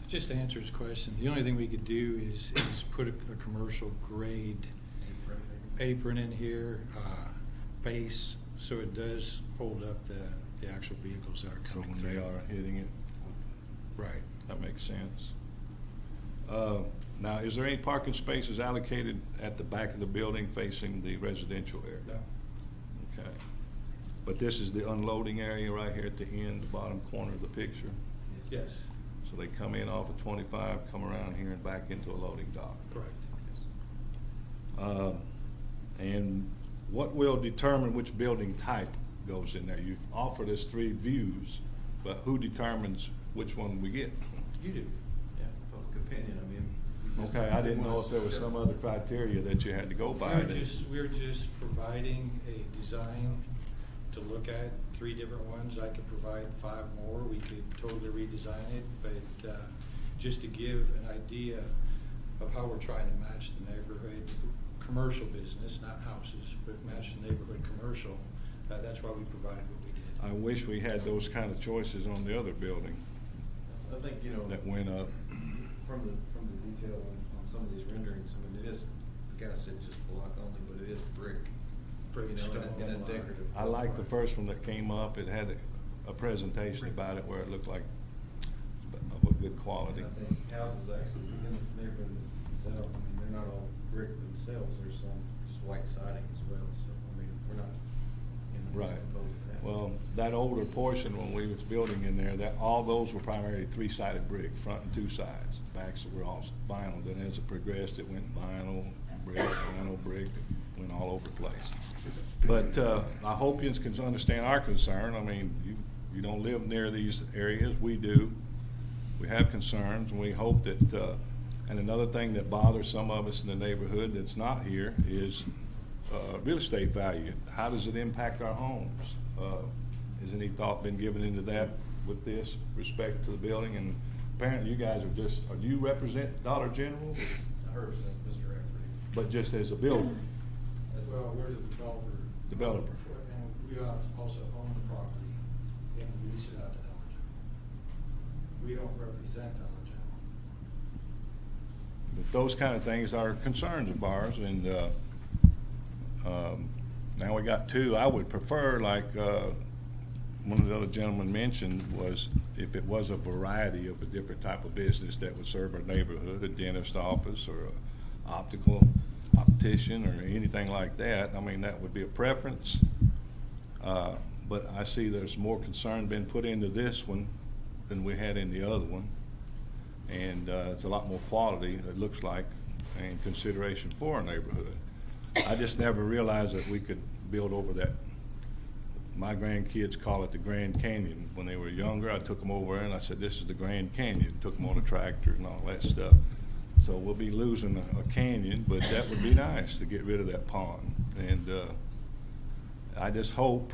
Just to answer his question, the only thing we could do is put a commercial grade apron in here, base, so it does hold up the actual vehicles that are so coming when through. they are hitting it, Right. that makes sense. Now, is there any parking spaces allocated at the back of the building facing the residential area? No. Okay. But this is the unloading area right here at the end, the bottom corner of the picture? Yes, So they come in off of 25, come around here and back into a loading dock? correct. And what will determine which building type goes in there? You've offered us 3 views, but who determines which one we get? You do. Yeah, public opinion, I mean. we just- Okay, I didn't know if there was some other criteria that you had to go by. We're just providing a design to look at, 3 different ones. I could provide 5 more. We could totally redesign it, but just to give an idea of how we're trying to match the neighborhood, commercial business, not houses, but match the neighborhood commercial. That's why we provided what we did. I wish we had those kind of choices on the other building I think, you know. that went up. From the detail on some of these renderings, I mean, it is, the guy said just block only, but it is brick. Brick, You know, stone, and a lime. decorative. I like the first one that came up. It had a presentation about it where it looked like of a good quality. And I think houses actually in this neighborhood itself, I mean, they're not all brick themselves, there's some just white siding as well, so, I mean, we're not, you know, Right. just opposed to that. Well, that older portion when we was building in there, that all those were primarily 3-sided brick, front and 2 sides. Backs were all vinyl. Then as it progressed, it went vinyl brick, it went all over the place. But I hope you can understand our concern. I mean, you don't live near these areas. We do. We have concerns, and we hope that. And another thing that bothers some of us in the neighborhood that's not here is real estate value. How does it impact our homes? Has any thought been given into that with this respect to the building? And apparently you guys are you represent Dollar General? 100%, Mr. Rafferty. But just as a builder, Well, we're the developer. Developer. And we also own the property and lease it out to Dollar General. We don't represent Dollar General. but those kind of things are concerns of ours. And now we got 2. I would prefer, like one of the other gentlemen mentioned, was if it was a variety of a different type of business that would serve our neighborhood, a dentist office or a optician or anything like that. I mean, that would be a preference. But I see there's more concern being put into this one than we had in the other one. And it's a lot more quality, it looks like, and consideration for our neighborhood. I just never realized that we could build over that. My grandkids call it the Grand Canyon. When they were younger, I took them over and I said, this is the Grand Canyon. Took them on a tractor and all that stuff. So we'll be losing a canyon, but that would be nice to get rid of that pond. And I just hope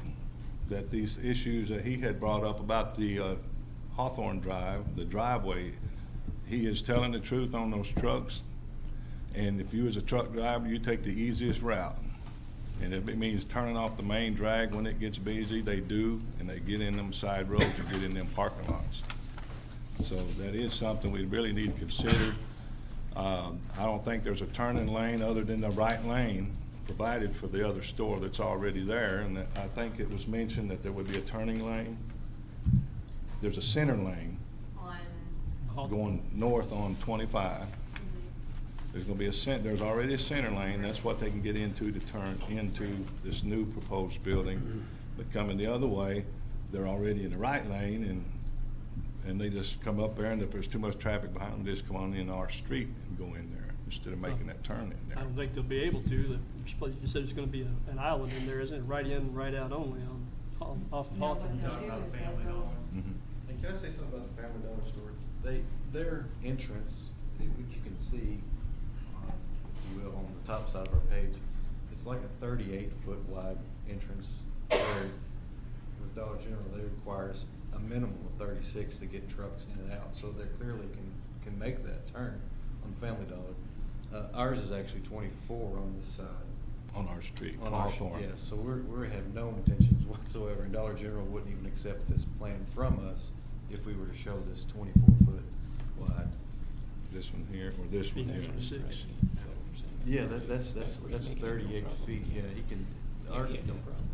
that these issues that he had brought up about the Hawthorne Drive, the driveway, he is telling the truth on those trucks. And if you as a truck driver, you take the easiest route. And if it means turning off the main drag when it gets busy, they do, and they get in them side roads and get in them parking lots. So that is something we really need to consider. I don't think there's a turning lane other than the right lane provided for the other store that's already there. And I think it was mentioned that there would be a turning lane. There's a center lane. On going north on 25. There's gonna be there's already a center lane, that's what they can get into to turn into this new proposed building. But coming the other way, they're already in the right lane, and they just come up there, and if there's too much traffic behind them, they just come on in our street and go in there instead of making that turn in I there. don't think they'll be able to. You said there's gonna be an island in there, isn't it? Right in, right out only off of Hawthorne. Mhm. And can I say something about the Family Dollar store? Their entrance, which you can see, if you will, on the top side of our page, it's like a 38-foot wide entrance, where with Dollar General, they require a minimum of 36 to get trucks in and out, so they clearly can make that turn on Family Dollar. Ours is actually 24 on this side. On our street, On our, Hawthorne. yes, so we have no intentions whatsoever, and Dollar General wouldn't even accept this plan from us if we were to show this 24-foot wide. This one here, or this one here. 36. Yeah, that's 38 feet, yeah, you can,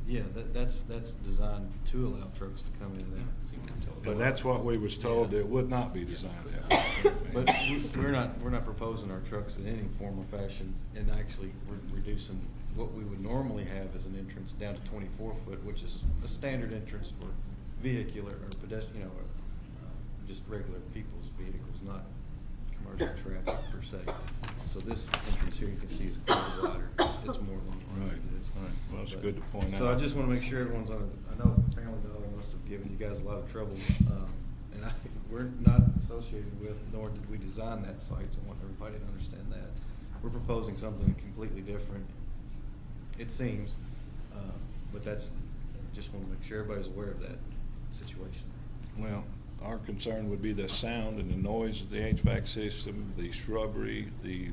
yeah, that's designed to allow trucks to come in and out. But that's what we was told, Yeah. it would not be designed that way. But we're not proposing our trucks in any form or fashion, and actually we're reducing what we would normally have as an entrance down to 24 foot, which is a standard entrance for vehicular or pedestrian, just regular people's vehicles, not commercial traffic per se. So this entrance here, you can see, is a little wider. It's more along the lines Right, of this. right. Well, it's good to point out. So I just want to make sure everyone's on it. I know Family Dollar must have given you guys a lot of trouble, and we're not associated with, nor did we design that site, so I want everybody to understand that. We're proposing something completely different, it seems, but just want to make sure everybody's aware of that situation. Well, our concern would be the sound and the noise of the HVAC system, the shrubbery, the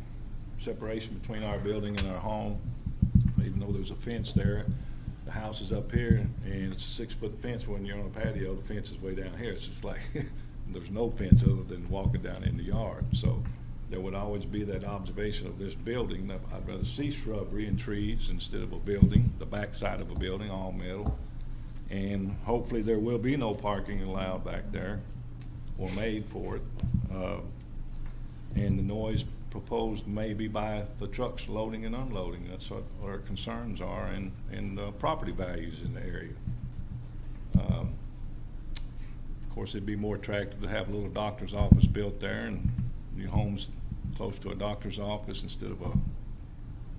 separation between our building and our home. Even though there's a fence there, the house is up here, and it's a 6-foot fence. When you're on a patio, the fence is way down here. It's just like there's no fence other than walking down in the yard. So there would always be that observation of this building. I'd rather see shrubbery and trees instead of a building, the backside of a building, all metal. And hopefully there will be no parking allowed back there or made for it. And the noise proposed may be by the trucks loading and unloading. That's what our concerns are, and property values in the area. Of course, it'd be more attractive to have a little doctor's office built there and your home's close to a doctor's office instead of a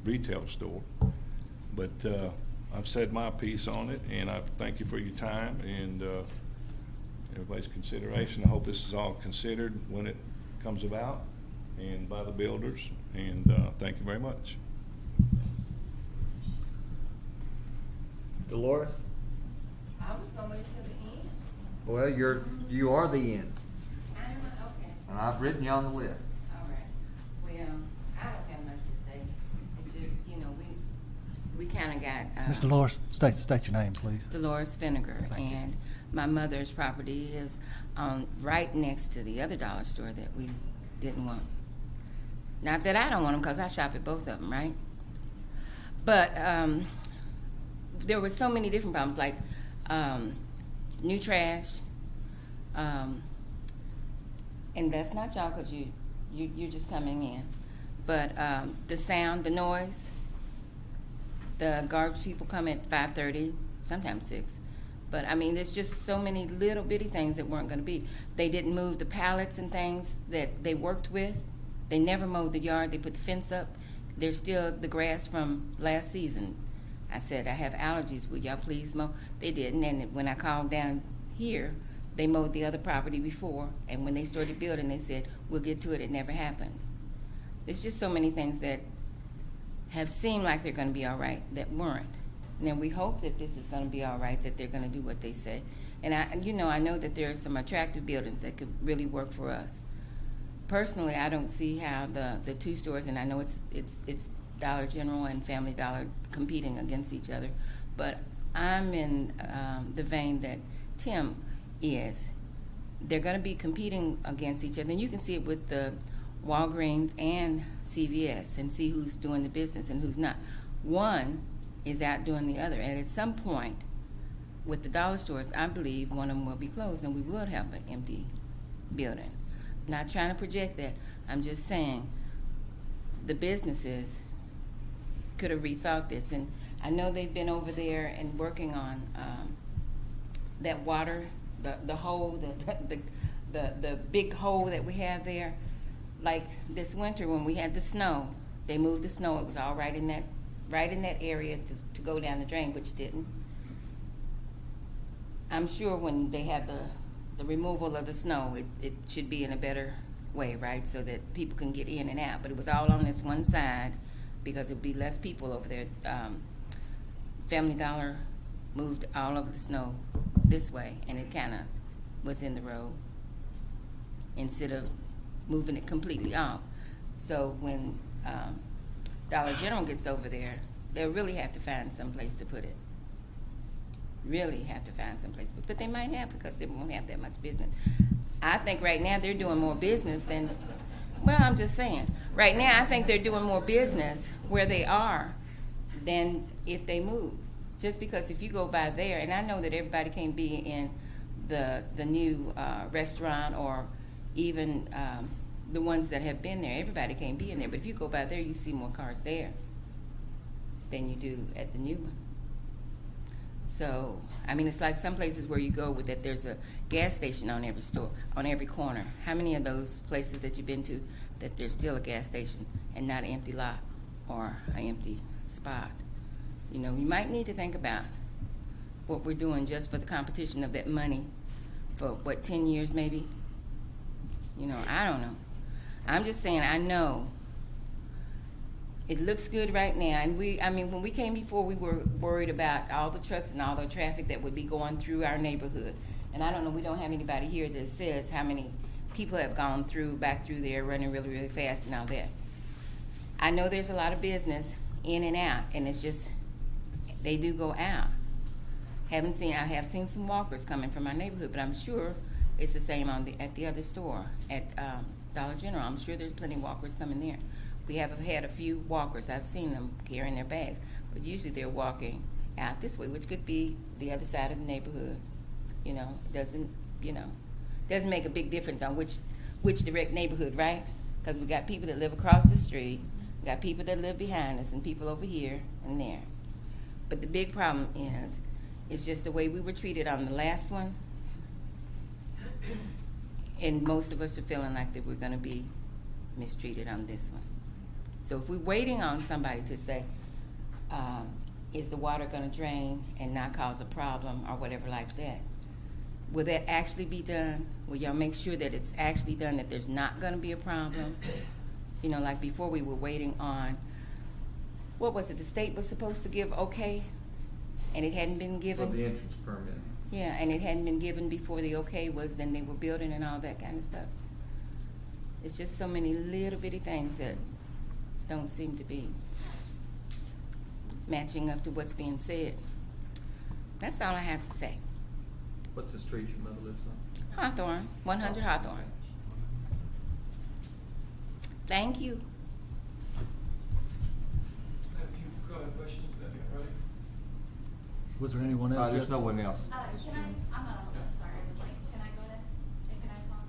retail store. But I've said my piece on it, and I thank you for your time and everybody's consideration. I hope this is all considered when it comes about and by the builders, and thank you very much. Dolores? I was gonna wait till the end. Well, you are the end, Okay. and I've written you on the list. All right. Well, I don't have much to say. It's just, we kinda got, Ms. Dolores, state your name, please. Dolores Vinegar, Thank you. and my mother's property is, right next to the other dollar store that we didn't want. Not that I don't want them, cause I shop at both of them, right? But, there were so many different problems, like, new trash, and that's not y'all, cause you're just coming in. But, the sound, the noise, the garbage people come at 5:30, sometimes 6. But I mean, there's just so many little bitty things that weren't gonna be. They didn't move the pallets and things that they worked with. They never mowed the yard. They put the fence up. There's still the grass from last season. I said, I have allergies. Would y'all please mow? They didn't. And when I called down here, they mowed the other property before. And when they started building, they said, we'll get to it. It never happened. There's just so many things that have seemed like they're going to be all right that weren't. Now, we hope that this is going to be all right, that they're going to do what they say. And I know that there are some attractive buildings that could really work for us. Personally, I don't see how the two stores, and I know it's Dollar General and Family Dollar competing against each other, but I'm in the vein that Tim is. They're going to be competing against each other, and you can see it with the Walgreens and CVS and see who's doing the business and who's not. One is outdoing the other, and at some point with the dollar stores, I believe one of them will be closed and we will have an empty building. Not trying to project that. I'm just saying the businesses could have rethought this. And I know they've been over there and working on that water, the hole, the big hole that we have there. Like this winter when we had the snow, they moved the snow. It was all right in that area to go down the drain, which didn't. I'm sure when they have the removal of the snow, it should be in a better way, right? So that people can get in and out. But it was all on this one side because it would be less people over there. Family Dollar moved all of the snow this way, and it kind of was in the road instead of moving it completely off. So when Dollar General gets over there, they'll really have to find some place to put it. Really have to find some place, but they might have because they won't have that much business. I think right now they're doing more business than, well, I'm just saying. Right now I think they're doing more business where they are than if they move. Just because if you go by there, and I know that everybody can't be in the new restaurant or even the ones that have been there, everybody can't be in there. But if you go by there, you see more cars there than you do at the new one. So, I mean, it's like some places where you go with that there's a gas station on every store, on every corner. How many of those places that you've been to that there's still a gas station and not an empty lot or an empty spot? You know, you might need to think about what we're doing just for the competition of that money for, 10 years maybe? You know, I don't know. I'm just saying, I know it looks good right now. And when we came before, we were worried about all the trucks and all the traffic that would be going through our neighborhood. And I don't know, we don't have anybody here that says how many people have gone back through there running really, really fast and all that. I know there's a lot of business in and out, and it's just, they do go out. I have seen some walkers coming from our neighborhood, but I'm sure it's the same at the other store, at Dollar General. I'm sure there's plenty of walkers coming there. We have had a few walkers. I've seen them carrying their bags, but usually they're walking out this way, which could be the other side of the neighborhood. You know, doesn't make a big difference on which direct neighborhood, right? Because we got people that live across the street, we got people that live behind us, and people over here and there. But the big problem is, it's just the way we were treated on the last one, and most of us are feeling like that we're going to be mistreated on this one. So if we're waiting on somebody to say, is the water going to drain and not cause a problem or whatever like that, will that actually be done? Will y'all make sure that it's actually done, that there's not going to be a problem? You know, like before we were waiting on, what was it, the state was supposed to give okay, and it hadn't been given? For the entrance permit. Yeah, and it hadn't been given before the okay was, then they were building and all that kind of stuff. It's just so many little bitty things that don't seem to be matching up to what's being said. That's all I have to say. What's the street your mother lives on? Hawthorne, 100 Hawthorne. Thank you. I have a few questions that I got, right? Was there anyone else? There's no one else. Can I, I'm not on the list, sorry, I was like, can I go ahead? Can I talk?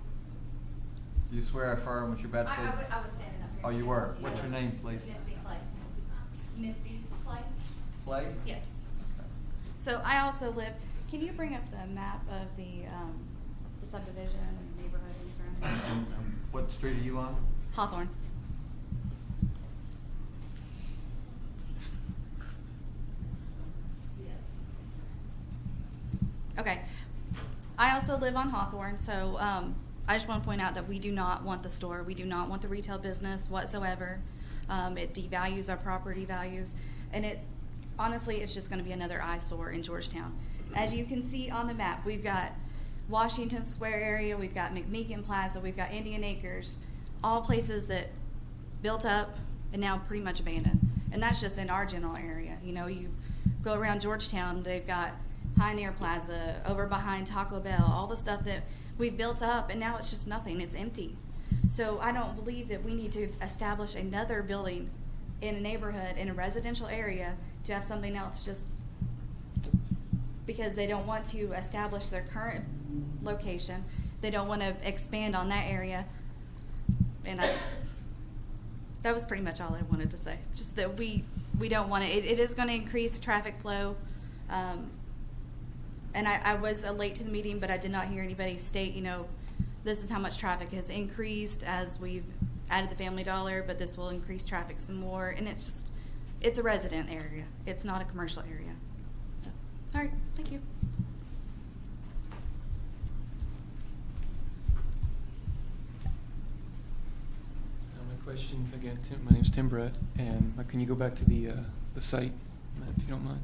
You swear I affirm what you're about to say? I was standing up here. Oh, you were. What's your name, please? Misty Clay. Misty Clay? Clay? Yes. So I also live, can you bring up the map of the subdivision and neighborhood and surrounding? What street are you on? Hawthorne. Okay. I also live on Hawthorne, so I just want to point out that we do not want the store. We do not want the retail business whatsoever. It devalues our property values, and honestly, it's just going to be another eyesore in Georgetown. As you can see on the map, we've got Washington Square area, we've got McMeekin Plaza, we've got Indian Acres, all places that built up and now pretty much abandoned. And that's just in our general area. You know, you go around Georgetown, they've got Pioneer Plaza, over behind Taco Bell, all the stuff that we built up, and now it's just nothing. It's empty. So I don't believe that we need to establish another building in a neighborhood, in a residential area, to have something else just because they don't want to establish their current location. They don't want to expand on that area. And that was pretty much all I wanted to say. Just that we don't want it. It is going to increase traffic flow. And I was late to the meeting, but I did not hear anybody state, this is how much traffic has increased as we've added the Family Dollar, but this will increase traffic some more. And it's a resident area. It's not a commercial area. So, all right, thank you. My questions again, Tim. My name's Tim Brett, and can you go back to the site, if you don't mind?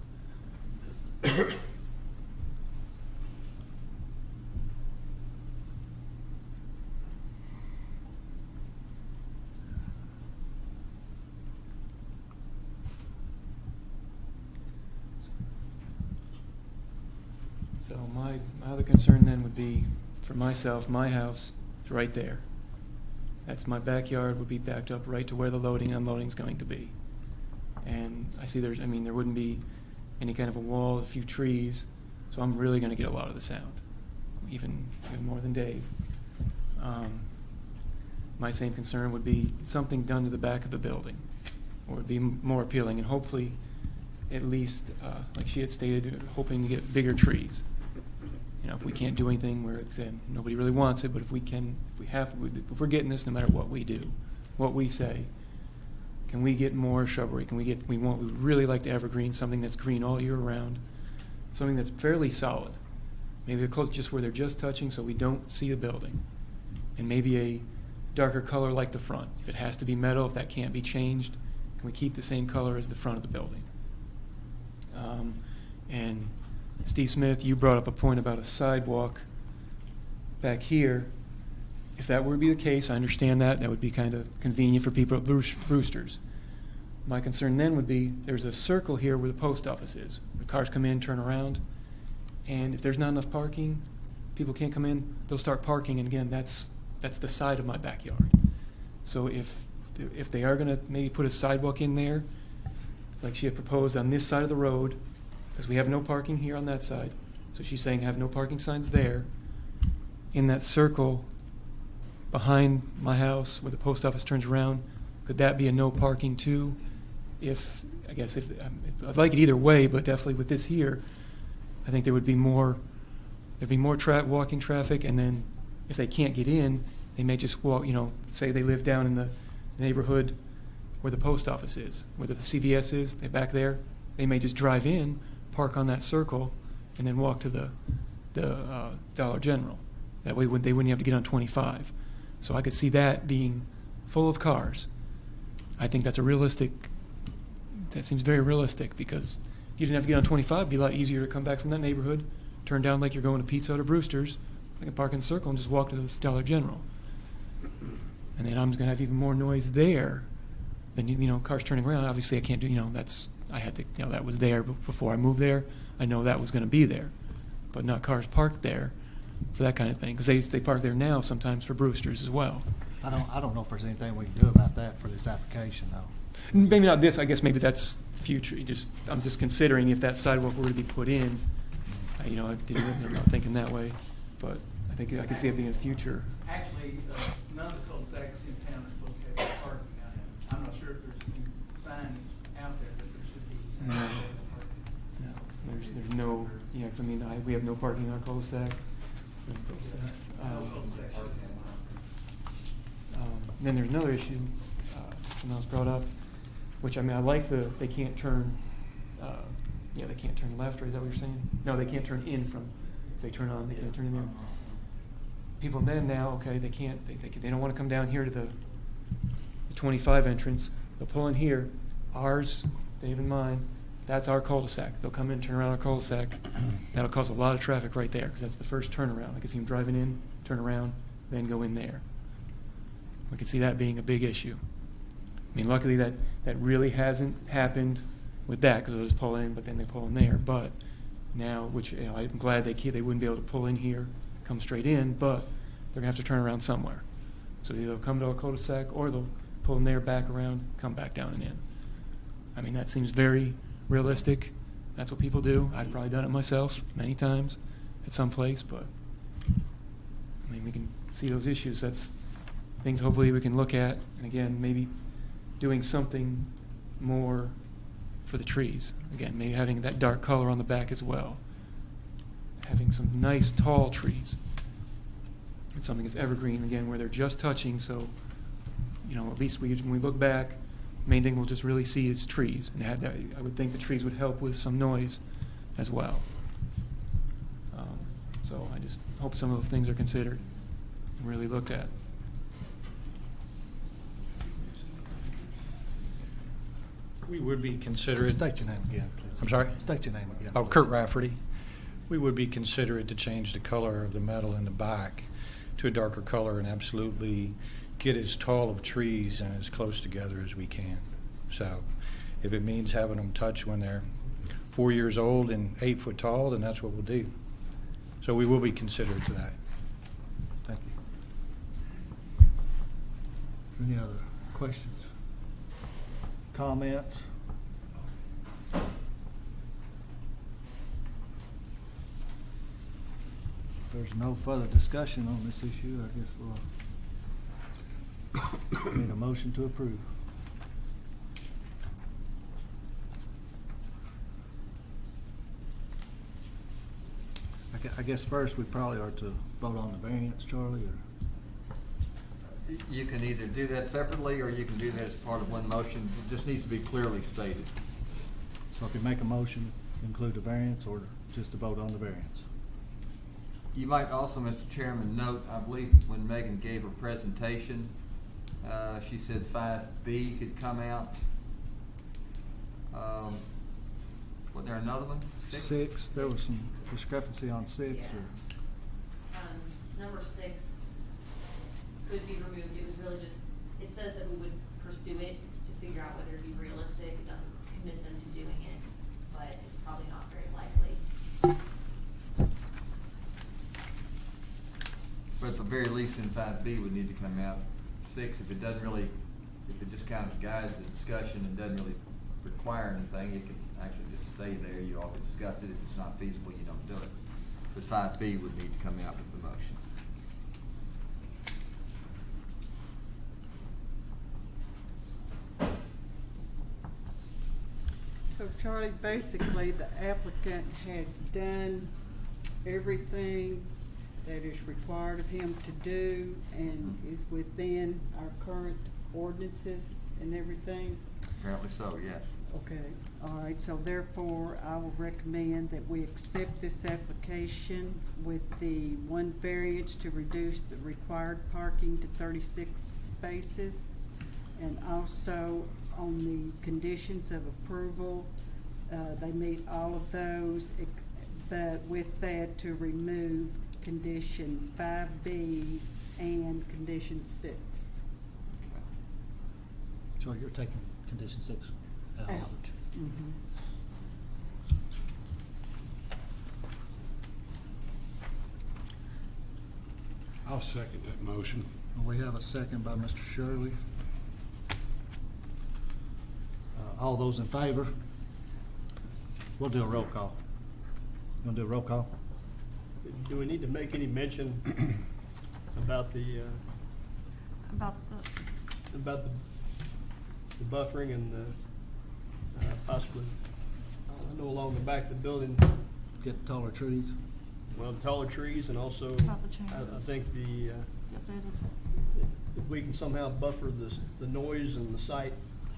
So my other concern then would be, for myself, my house is right there. That's my backyard, would be backed up right to where the loading and unloading is going to be. And I see there wouldn't be any kind of a wall, a few trees, so I'm really going to get a lot of the sound, even more than Dave. My same concern would be something done to the back of the building, or would be more appealing, and hopefully, at least, like she had stated, hoping to get bigger trees. If we can't do anything where it's nobody really wants it, but if we're getting this, no matter what we do, what we say, can we get more shrubbery? We would really like to evergreen, something that's green all year round, something that's fairly solid. Maybe they're close just where they're just touching so we don't see the building. And maybe a darker color like the front. If it has to be metal, if that can't be changed, can we keep the same color as the front of the building? And Steve Smith, you brought up a point about a sidewalk back here. If that were to be the case, I understand that. That would be kind of convenient for people at Brewster's. My concern then would be there's a circle here where the post office is. The cars come in, turn around, and if there's not enough parking, people can't come in, they'll start parking, and again, that's the side of my backyard. So if they are going to maybe put a sidewalk in there, like she had proposed on this side of the road, because we have no parking here on that side. So she's saying have no parking signs there. In that circle behind my house where the post office turns around, could that be a no parking too? I'd like it either way, but definitely with this here, I think there'd be more walking traffic, and then if they can't get in, they may just walk, say they live down in the neighborhood where the post office is, where the CVS is, they're back there, they may just drive in, park on that circle, and then walk to the Dollar General. That way they wouldn't have to get on 25. So I could see that being full of cars. I think that seems very realistic, because if you didn't have to get on 25, it'd be a lot easier to come back from that neighborhood, turn down like you're going to Pizza Hut or Brewster's, I can park in the circle and just walk to the Dollar General. And then I'm just going to have even more noise there than, cars turning around. Obviously I can't do, that was there before I moved there. I know that was going to be there, but not cars parked there for that kind of thing, because they park there now sometimes for Brewster's as well. I don't know if there's anything we can do about that for this application, though. Maybe not this. I guess maybe that's future. I'm just considering if that sidewalk were to be put in. I'm not thinking that way, but I think I can see it being a future. Actually, none of the cul-de-sacs in town are supposed to have parking out there. I'm not sure if there's any signage out there, but there should be signage. No, there's no. Yeah, because we have no parking on our cul-de-sac. No cul-de-sacs. Then there's another issue, something else brought up, which I like they can't turn. They can't turn left, or is that what you're saying? No, they can't turn in from. If they turn on, they can't turn in there. People then now, okay, they can't. They don't want to come down here to the 25 entrance. They'll pull in here. Ours, Dave and mine, that's our cul-de-sac. They'll come in, turn around our cul-de-sac. That'll cause a lot of traffic right there, because that's the first turnaround. I can see them driving in, turn around, then go in there. We can see that being a big issue. Luckily that really hasn't happened with that, because they'll just pull in, but then they pull in there. But now, which I'm glad they wouldn't be able to pull in here, come straight in, but they're going to have to turn around somewhere. So either they'll come to a cul-de-sac, or they'll pull in there, back around, come back down and in. That seems very realistic. That's what people do. I've probably done it myself many times at some place, but we can see those issues. things hopefully we can look at, and again, maybe doing something more for the trees. Again, maybe having that dark color on the back as well. Having some nice tall trees. And something that's evergreen, again, where they're just touching, so, at least when we look back, main thing we'll just really see is trees. And have that, I would think the trees would help with some noise as well. So I just hope some of those things are considered and really looked at. We would be considerate. State your name again, please. I'm sorry? State your name again. Oh, please. Kurt Rafferty. We would be considerate to change the color of the metal in the back to a darker color and absolutely get as tall of trees and as close together as we can. So if it means having them touch when they're 4 years old and 8 foot tall, then that's what we'll do. So we will be considerate to that. Thank you. Any other questions? Comments? If there's no further discussion on this issue, I guess we'll need a motion to approve. I guess first we probably are to vote on the variance, Charlie, or? You can either do that separately, or you can do that as part of one motion. It just needs to be clearly stated. So if you make a motion, include the variance, or just to vote on the variance? You might also, Mr. Chairman, note, I believe when Megan gave her presentation, she said 5B could come out. Was there another one? Six, there was some discrepancy on 6, Yeah. or? Number 6 could be removed. It was really just, it says that we would pursue it to figure out whether it'd be realistic. It doesn't commit them to doing it, but it's probably not very likely. But at the very least, in 5B would need to come out. 6, if it doesn't really, if it just kind of guides the discussion and doesn't really require anything, it can actually just stay there. You all can discuss it. If it's not feasible, you don't do it. But 5B would need to come out with the motion. So Charlie, basically the applicant has done everything that is required of him to do and is within our current ordinances and everything? Apparently so, yes. Okay, all right, so therefore I will recommend that we accept this application with the one variance to reduce the required parking to 36 spaces. And also on the conditions of approval, they meet all of those, but with that to remove condition 5B and condition 6. So you're taking condition 6 out? Mm-hmm. I'll second that motion. We have a second by Mr. Shirley. All those in favor? We'll do a roll call. You want to do a roll call? Do we need to make any mention about the, About the buffering and possibly, I know along the back of the building, Get taller trees? well, taller trees and also, About the I chambers. think if we can somehow buffer the noise and the sight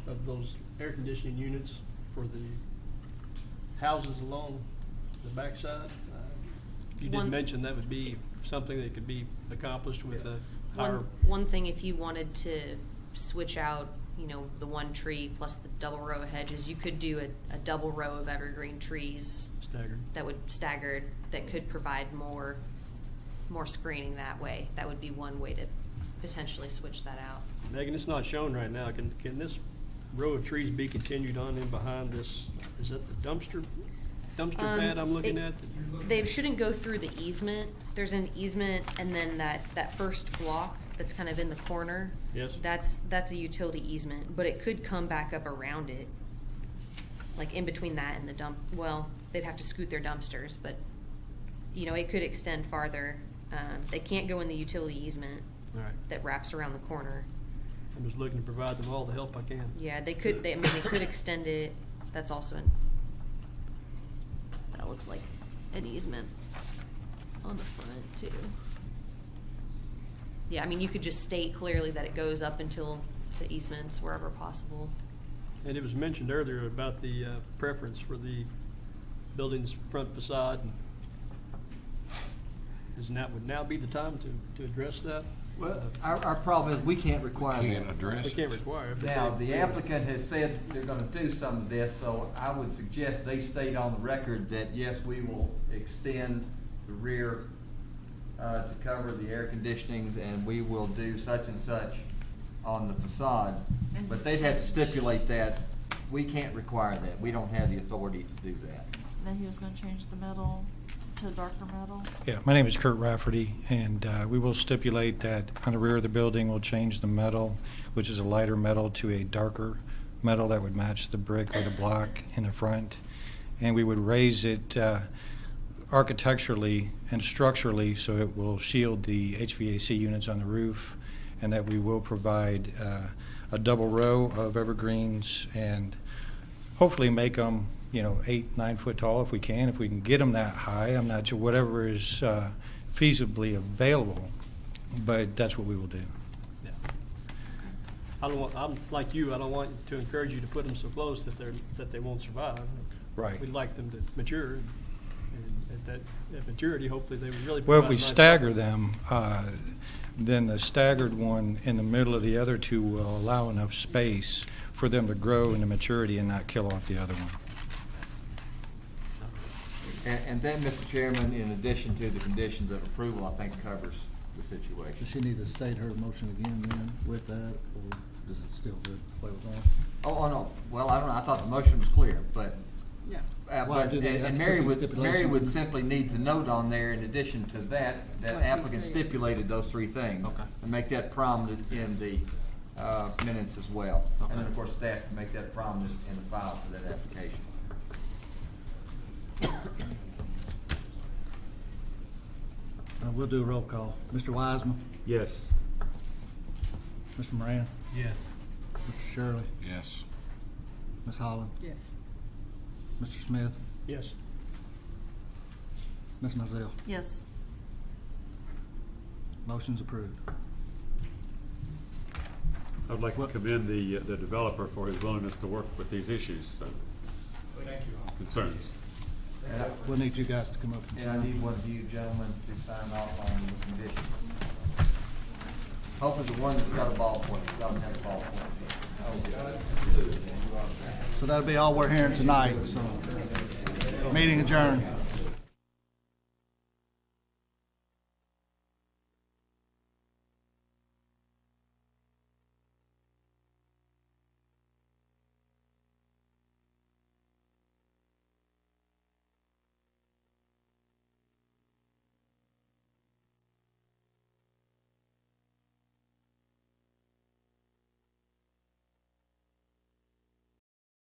of those air conditioning units for the houses along the backside. You did One- mention that would be something that could be accomplished with a higher. One thing, if you wanted to switch out, the one tree plus the double row of hedges, you could do a double row of evergreen trees Staggered. that would staggered, that could provide more screening that way. That would be one way to potentially switch that out. Megan, it's not shown right now. Can this row of trees be continued on in behind this? Is that the dumpster pad I'm looking at? They shouldn't go through the easement. There's an easement, and then that first block that's kind of in the corner. Yes. That's a utility easement, but it could come back up around it, like in between that and the dump. Well, they'd have to scoot their dumpsters, but it could extend farther. They can't go in the utility easement, All right. that wraps around the corner. I'm just looking to provide them all the help I can. Yeah, they could, they could extend it. That's also that looks like an easement on the front too. Yeah, I mean, you could just state clearly that it goes up until the easements wherever possible. And it was mentioned earlier about the preference for the building's front facade. Would now be the time to address that? Well, our problem is we can't require that. Can't address We it. can't require it. but Now, they- the applicant has said they're gonna do some of this, so I would suggest they state on the record that, yes, we will extend the rear to cover the air conditionings, and we will do such and such on the facade. But they'd have to stipulate that. We can't require that. We don't have the authority to do that. Then he was gonna change the metal to darker metal. Yeah, my name is Kurt Rafferty, and we will stipulate that on the rear of the building, we'll change the metal, which is a lighter metal, to a darker metal that would match the brick or the block in the front. And we would raise it architecturally and structurally so it will shield the HVAC units on the roof, and that we will provide a double row of evergreens and hopefully make them 8-9 foot tall if we can get them that high. I'm not sure, whatever is feasibly available, but that's what we will do. Yeah. I'm like you, I don't want to encourage you to put them so close that they won't survive. Right. We'd like them to mature, and at maturity, hopefully they would really Well, if provide we nice stagger buffer. them, then the staggered one in the middle of the other two will allow enough space for them to grow into maturity and not kill off the other one. And then, Mr. Chairman, in addition to the conditions of approval, I think covers the situation. Does she need to state her motion again then with that, or does it still good play with that? Oh, no. Well, I don't know. I thought the motion was clear, but. Yeah. But, Why do they have and to Mary put these would, Mary would stipulations? simply need to note on there, in addition to that Like we applicant said. stipulated those three things. Okay. And make that prominent in the minutes as well. And then, of course, staff can make that prominent in the file for that application. We'll do a roll call. Mr. Wiseman, Yes. Mr. Moran, Yes. Mr. Shirley, Yes. Ms. Holland, Yes. Mr. Smith, Yes. Ms. Mizell. Yes. Motion's approved. I'd like to commend the developer for his willingness to work with these issues, concerns. We'll need you guys to come up and And I sign. need one of you gentlemen to sign off on the conditions. Hopefully the one that's got a ballpoint, doesn't have a ballpoint. So that'll be all we're hearing tonight, so meeting adjourned.